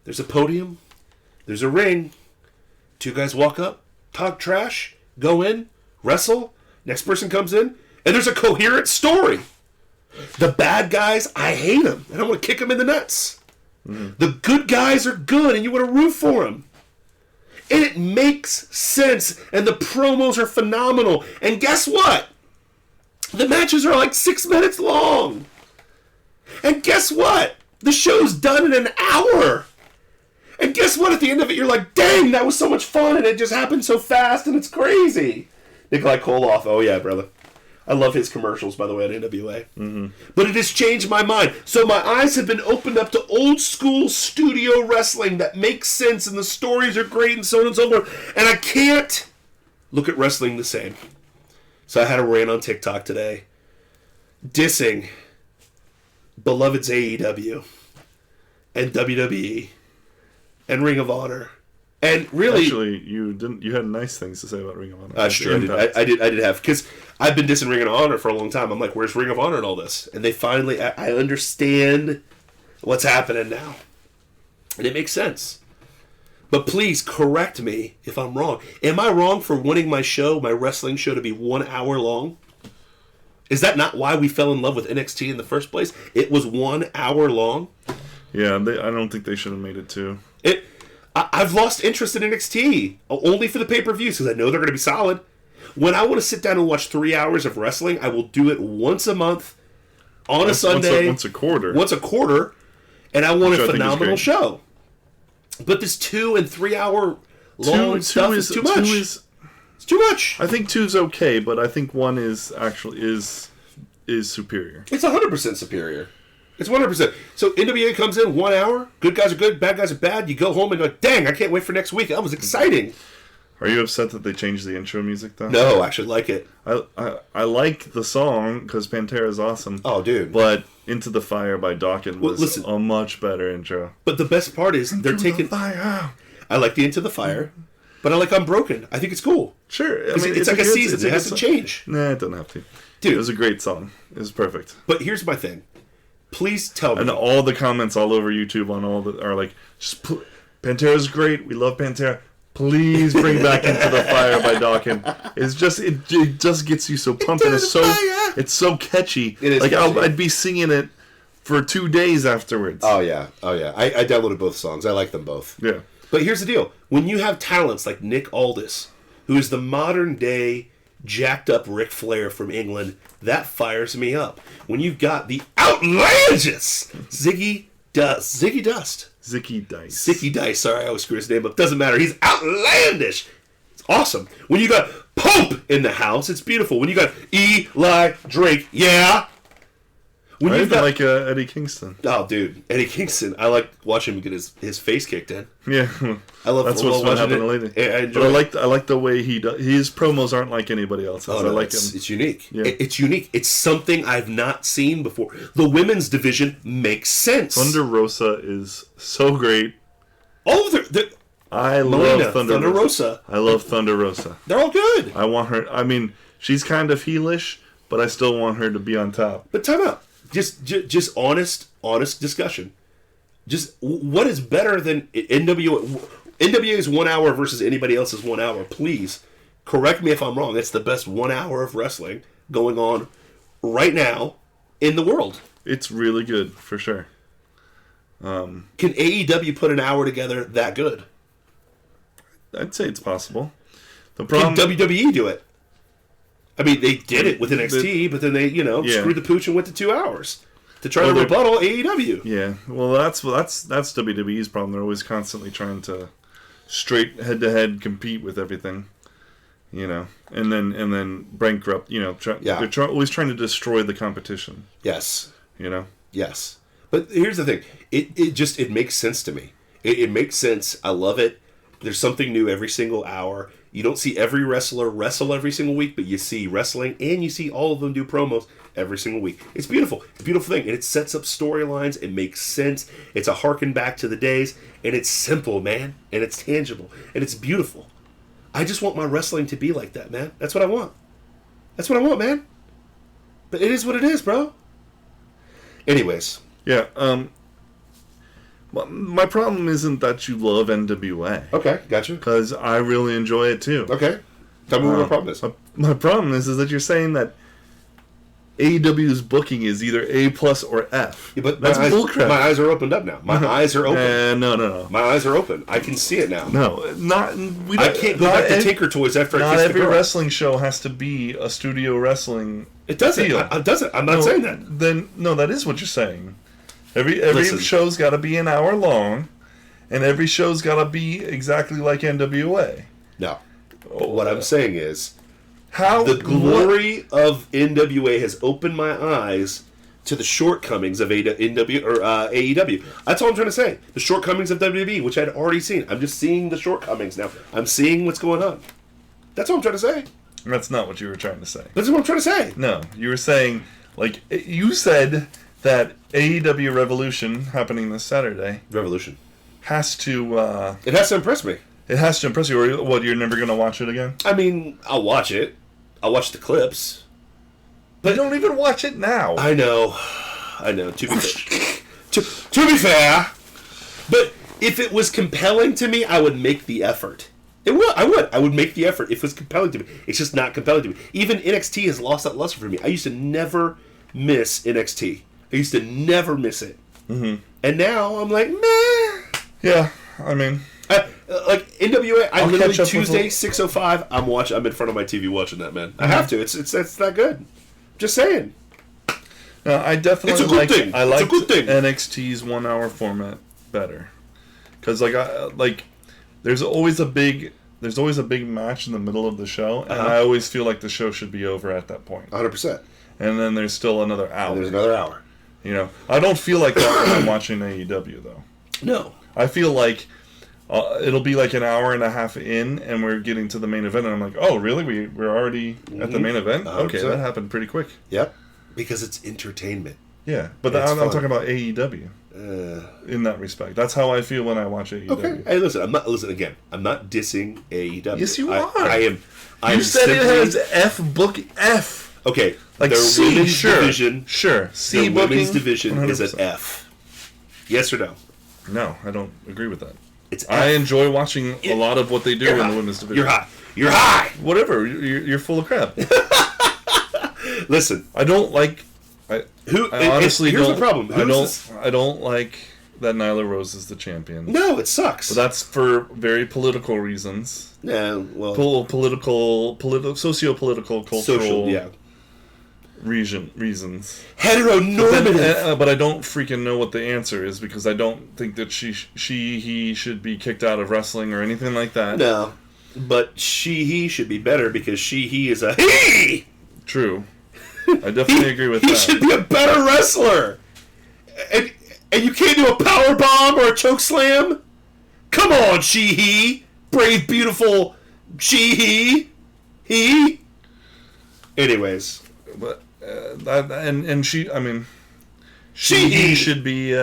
there's a podium, there's a ring, two guys walk up, talk trash, go in, wrestle, next person comes in, and there's a coherent story. The bad guys, I hate them, and I want to kick them in the nuts. The good guys are good, and you want to root for them. And it makes sense, and the promos are phenomenal. And guess what? The matches are like 6 minutes long. And guess what? The show's done in an hour. And guess what? At the end of it, you're like, dang, that was so much fun, and it just happened so fast, and it's crazy. Nikolai Koloff, oh yeah, brother. I love his commercials, by the way, at NWA. Mm-hmm. But it has changed my mind. So my eyes have been opened up to old school studio wrestling that makes sense, and the stories are great, and so on and so forth. And I can't look at wrestling the same. So I had a rant on TikTok today, dissing beloved's AEW and WWE and Ring of Honor. And really, actually, you didn't. You had nice things to say about Ring of Honor. That's true. I did have, because I've been dissing Ring of Honor for a long time. I'm like, where's Ring of Honor and all this? And they finally, I understand what's happening now, and it makes sense. But please correct me if I'm wrong. Am I wrong for wanting my wrestling show, to be 1 hour long? Is that not why we fell in love with NXT in the first place? It was 1 hour long. Yeah, I don't think they should have made it 2. I've lost interest in NXT only for the pay-per-views because I know they're going to be solid. When I want to sit down and watch 3 hours of wrestling, I will do it once a month on a Sunday. Once a quarter. Once a quarter, and I want a phenomenal show. But this 2 and 3 hour long stuff is too much. It's too much. I think 2's okay, but I think 1 is actually is superior. It's 100% superior. It's 100%. So NWA comes in 1 hour. Good guys are good. Bad guys are bad. You go home and go, dang, I can't wait for next week. That was exciting. Are you upset that they changed the intro music, though? No, I actually like it. I like the song because Pantera is awesome. Oh, dude. But Into the Fire by Dawkins was a much better intro. But the best part is they're taking... Fire. I like the Into the Fire, but I like Unbroken. I think it's cool. Sure. I mean, it's like a season. It has to change. Nah, it doesn't have to. Dude. It was a great song. It was perfect. But here's my thing. Please tell me. And all the comments all over YouTube are like, Pantera's great. We love Pantera. Please bring back Into the Fire by Dawkins. It's just it just gets you so pumped, and it's so catchy. It is like catchy. I'd be singing it for 2 days afterwards. Oh yeah. I downloaded both songs. I like them both. Yeah. But here's the deal: when you have talents like Nick Aldis, who is the modern day jacked up Ric Flair from England, that fires me up. When you've got the outlandish Zicky Dice. Sorry, I always screw his name up. Doesn't matter. He's outlandish. It's awesome. When you got Pope in the house, it's beautiful. When you got Eli Drake, yeah. When I you even like Eddie Kingston. Oh, dude, Eddie Kingston. I like watching him get his face kicked in. Yeah, I love. That's what's been happening lately. But I like the way he does. His promos aren't like anybody else's. Oh, no, I like him. It's unique. Yeah. It's unique. It's something I've not seen before. The women's division makes sense. Thunder Rosa is so great. Oh, they're I Melina, love Thunder Rosa. I love Thunder Rosa. They're all good. I want her. I mean, she's kind of heelish, but I still want her to be on top. But time out. Just honest discussion. Just what is better than NWA? NWA is 1 hour versus anybody else's 1 hour. Please correct me if I'm wrong. It's the best 1 hour of wrestling going on right now in the world. It's really good for sure. Can AEW put an hour together that good? I'd say it's possible. The Can problem. WWE do it? I mean, they did it with NXT, but then they, screwed the pooch and went to 2 hours to try to rebuttal AEW. Yeah, well, that's WWE's problem. They're always constantly trying to straight head-to-head compete with everything, and then bankrupt. They're always trying to destroy the competition. Yes. Yes. But here's the thing: it makes sense to me. It makes sense. I love it. There's something new every single hour. You don't see every wrestler wrestle every single week, but you see wrestling, and you see all of them do promos every single week. It's beautiful. It's a beautiful thing, and it sets up storylines. It makes sense. It's a harken back to the days, and it's simple, man, and it's tangible, and it's beautiful. I just want my wrestling to be like that, man. That's what I want. That's what I want, man. But it is what it is, bro. Anyways. Yeah, my problem isn't that you love NWA. Okay, gotcha. Because I really enjoy it too. Okay. Tell me what my problem is. My problem is that you're saying that AEW's booking is either A+ or F. Yeah, but that's bullcrap. My eyes are opened up now. My eyes are open. No. My eyes are open. I can see it now. No, I can't go back to Tinker Toys after I kiss the girl. Not every wrestling show has to be a studio wrestling. It doesn't. It doesn't. I'm not saying that. That is what you're saying. Every show's got to be an hour long, and every show's got to be exactly like NWA. No. What I'm saying is, How the glory of NWA has opened my eyes to the shortcomings of AEW. That's all I'm trying to say. The shortcomings of WWE, which I'd already seen. I'm just seeing the shortcomings now. I'm seeing what's going on. That's all I'm trying to say. That's not what you were trying to say. That's what I'm trying to say. No, you were saying, like, you said that AEW Revolution, happening this Saturday, Revolution. has to, It has to impress me. it has to impress you, or what, you're never going to watch it again? I mean, I'll watch it. I'll watch the clips. But you don't even watch it now. I know. To be fair. to be fair. But if it was compelling to me, I would make the effort. I would make the effort if it was compelling to me. It's just not compelling to me. Even NXT has lost that luster for me. I used to never miss NXT. I used to never miss it. Mm-hmm. And now I'm like, meh. Yeah, I mean... like NWA, I literally catch up Tuesday with 6:05. I'm in front of my TV watching that, man. I have to. It's that good. Just saying. No, I definitely It's a good thing. I It's a like good thing. NXT's 1 hour format better, because there's always a big match in the middle of the show, and I always feel like the show should be over at that point. 100%. And then there's still another hour. And there's another hour. You know, I don't feel like that when I'm watching AEW though. No. I feel like it'll be like an hour and a half in, and we're getting to the main event, and I'm like, oh, really? We're already at the main event? 100%. Okay, that happened pretty quick. Yep. Because it's entertainment. Yeah, but It's I'm fun. talking about AEW in that respect. That's how I feel when I watch AEW. Okay. Hey, listen. I'm not dissing AEW. Yes, you I are. am. You said it has F. Okay. Like their C, women's sure. division. Sure. C Their booking. women's division is 100%. an F. Yes or no? No, I don't agree with that. It's F. I enjoy watching a lot of what they do in the women's division. You're high. Whatever. You're full of crap. Listen. I don't like. I honestly here's don't. the problem. I don't like that Nyla Rose is the champion. No, it sucks. But that's for very political reasons. Yeah, well, socio-political, cultural, social, yeah, reasons. Heteronormative. But I don't freaking know what the answer is, because I don't think that he should be kicked out of wrestling or anything like that. No, but he should be better, because he is a he. True. I definitely agree with that. He should be a better wrestler. And you can't do a power bomb or a choke slam? Come on, he. Brave, beautiful he. Anyways. But and she, I mean, She should be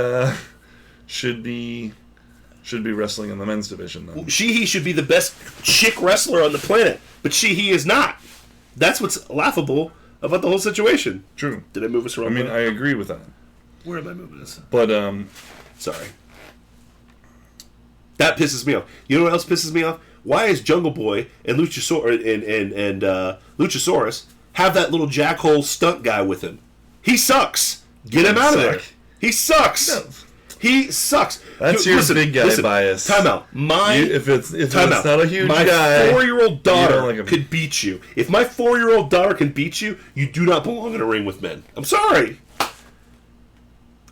wrestling in the men's division then. He should be the best chick wrestler on the planet, but he is not. That's what's laughable about the whole situation. True. Did I move us wrong? I mean, I agree with that. Where am I moving this? But Sorry. That pisses me off. You know what else pisses me off? Why is Jungle Boy and Luchasaurus have that little jackhole stunt guy with him? He sucks. Get him out of there. He sucks. No. He sucks. That's your big guy bias. Time out. If it's not a huge my guy, 4-year-old daughter like him. could beat you. If my 4-year-old daughter can beat you, you do not belong in a ring with men. I'm sorry.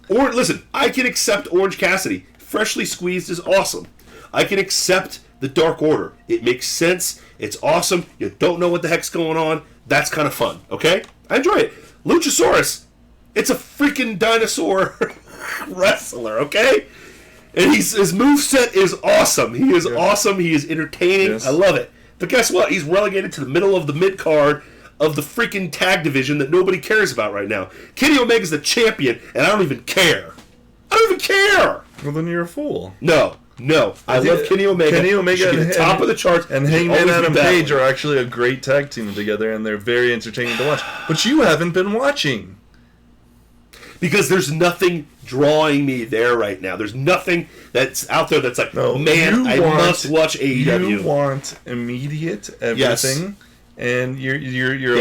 Or listen, I can accept Orange Cassidy. Freshly squeezed is awesome. I can accept the Dark Order. It makes sense. It's awesome. You don't know what the heck's going on. That's kind of fun. Okay? I enjoy it. Luchasaurus, it's a freaking dinosaur wrestler, okay? And his moveset is awesome. He is awesome. He is entertaining. Yes. I love it. But guess what? He's relegated to the middle of the mid-card of the freaking tag division that nobody cares about right now. Kenny Omega's the champion, and I don't even care. I don't even care. Well, then you're a fool. No. I love Kenny Omega. Kenny Omega He should be the top of the charts. And He should Hangman always be Adam battling. Page are actually a great tag team together, and they're very entertaining to watch. But you haven't been watching. Because there's nothing drawing me there right now. There's nothing that's out there that's like, I must watch AEW. You want immediate everything, and you're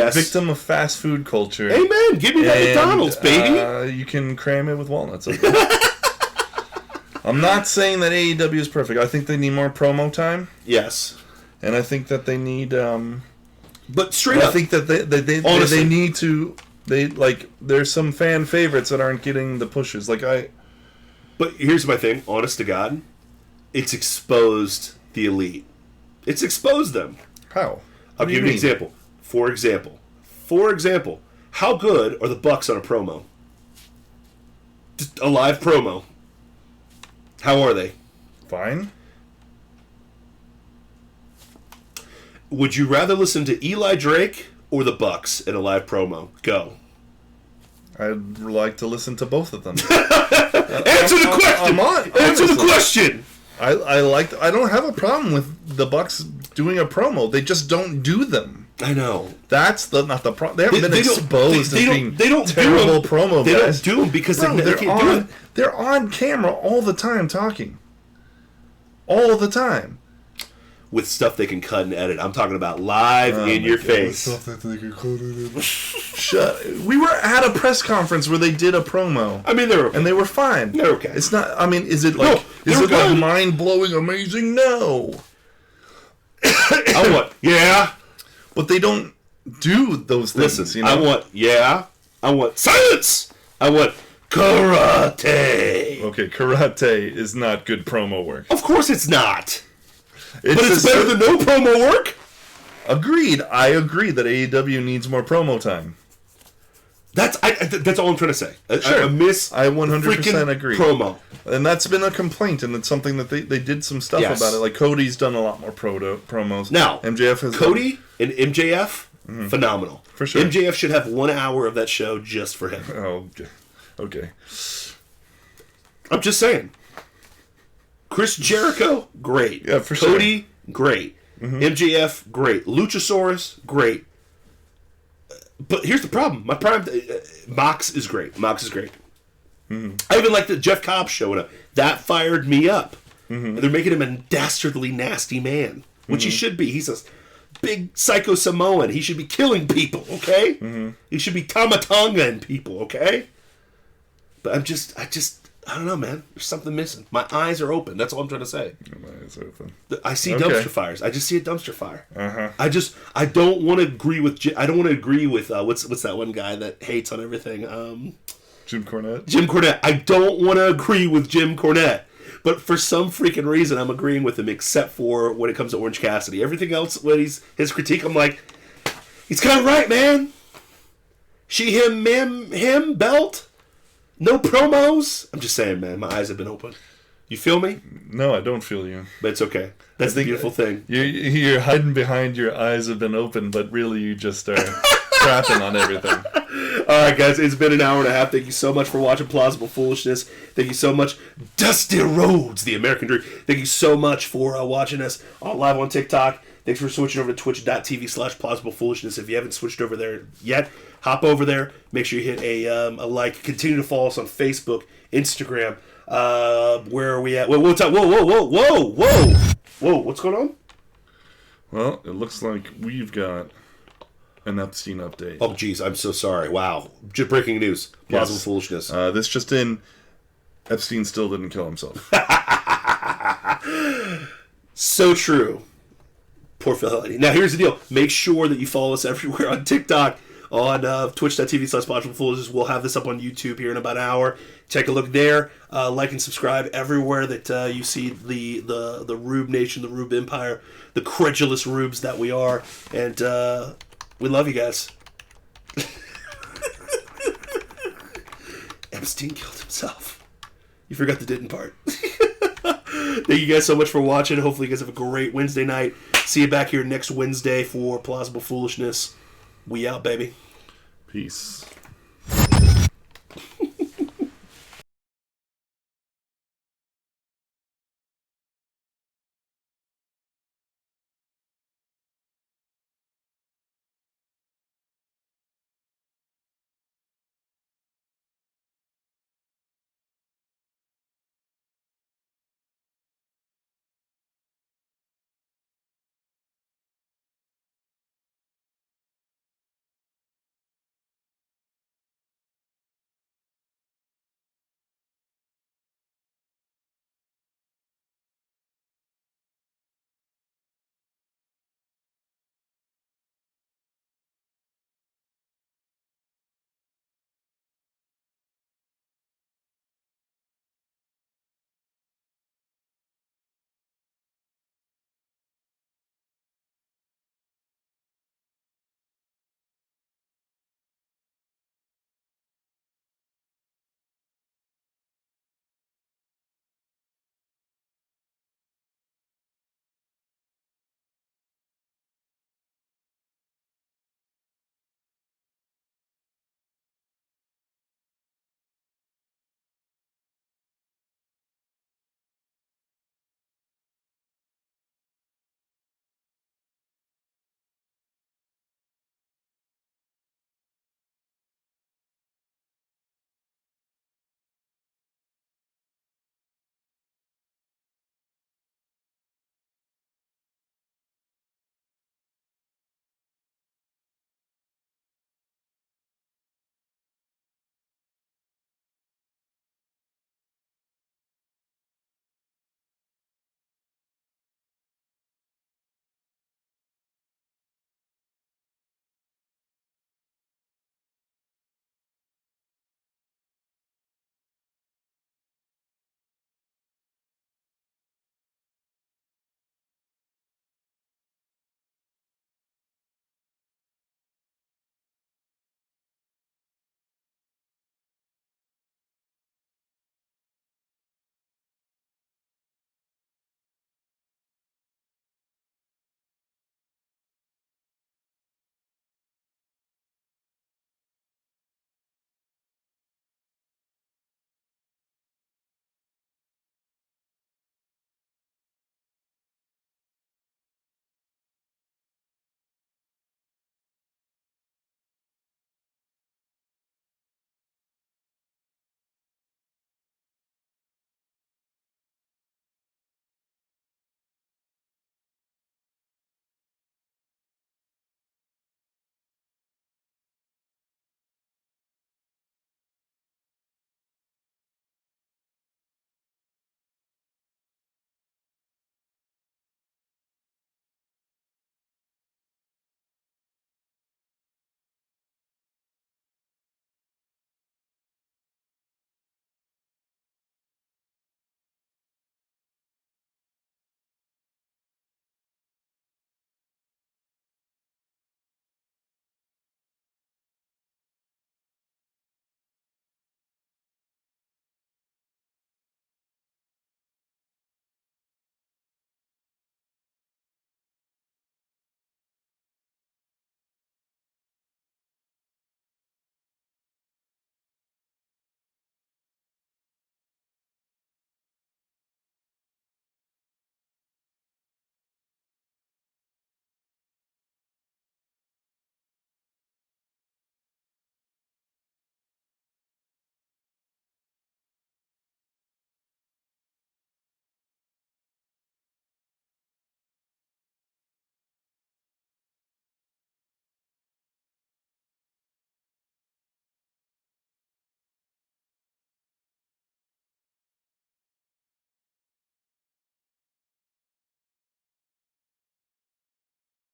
a victim of fast food culture. Amen. Give me that McDonald's, baby. You can cram it with walnuts. Okay? I'm not saying that AEW is perfect. I think they need more promo time. Yes. And I think that they need. But straight up, I think that they need to. There's some fan favorites that aren't getting the pushes. But here's my thing, honest to God. it's exposed the elite. It's exposed them. How? I'll give you an example. For example, how good are the Bucks on a promo? Just a live promo. How are they? Fine. Would you rather listen to Eli Drake or the Bucks in a live promo? Go. I'd like to listen to both of them. Answer the question. Answer the question. I don't have a problem with the Bucks doing a promo. They just don't do them. I know. That's not the problem. They haven't been exposed as being terrible promo They guys. don't do them because they can't do it. They're on camera all the time talking. All the time. With stuff they can cut and edit. I'm talking about live in your face. Shut. We were at a press conference where they did a promo. I mean, they're okay. And they were fine. They're okay. It's not. I mean, is it like like mind blowing, amazing? No. I want but they don't do those things. Listen, you know? I want silence. I want karate. Okay, karate is not good promo work. Of course, it's not. But it's better than no promo work. Agreed. I agree that AEW needs more promo time. That's all I'm trying to say. Sure. I 100% agree. Promo. And that's been a complaint, and it's something that they did some stuff about it. Like Cody's done a lot more promos. Now, MJF has Cody and MJF, phenomenal. For sure. MJF should have 1 hour of that show just for him. Oh, okay. I'm just saying. Chris Jericho, great. Yeah, for sure. Cody, great. MJF, great. Luchasaurus, great. But here's the problem. Mox is great. I even like the Jeff Cobb showing up. That fired me up. And they're making him a dastardly, nasty man, which he should be. He's a big psycho Samoan. He should be killing people, okay? He should be Tamatonga-ing people, okay? But I don't know, man. There's something missing. My eyes are open. That's all I'm trying to say. My eyes are open. I see dumpster fires. I just see a dumpster fire. Uh-huh. I don't want to agree with. I don't want to agree with what's that one guy that hates on everything? Jim Cornette. Jim Cornette. I don't want to agree with Jim Cornette, but for some freaking reason, I'm agreeing with him, except for when it comes to Orange Cassidy. Everything else, when his critique, I'm like, he's kind of right, man. She, him, belt. No promos. I'm just saying, man. My eyes have been open. You feel me? No, I don't feel you. But it's okay. That's the beautiful thing. You're hiding behind your eyes have been open, but really you just are crapping on everything. All right, guys. It's been an hour and a half. Thank you so much for watching Plausible Foolishness. Thank you so much, Dusty Rhodes, the American Dream. Thank you so much for watching us live on TikTok. Thanks for switching over to twitch.tv/plausiblepoolishness. If you haven't switched over there yet, hop over there. Make sure you hit a like. Continue to follow us on Facebook, Instagram. Where are we at? Whoa, what's going on? Well, it looks like we've got an Epstein update. Oh, geez, I'm so sorry. Wow. Just breaking news. Plausible Foolishness. This just in. Epstein still didn't kill himself. So true. Poor fidelity. Now, here's the deal. Make sure that you follow us everywhere on TikTok, on twitch.tv/PlausibleFoolishness. We'll have this up on YouTube here in about an hour. Take a look there. Like and subscribe everywhere that you see the Rube Nation, the Rube Empire, the credulous Rubes that we are. And we love you guys. Epstein killed himself. You forgot the didn't part. Thank you guys so much for watching. Hopefully you guys have a great Wednesday night. See you back here next Wednesday for Plausible Foolishness. We out, baby. Peace.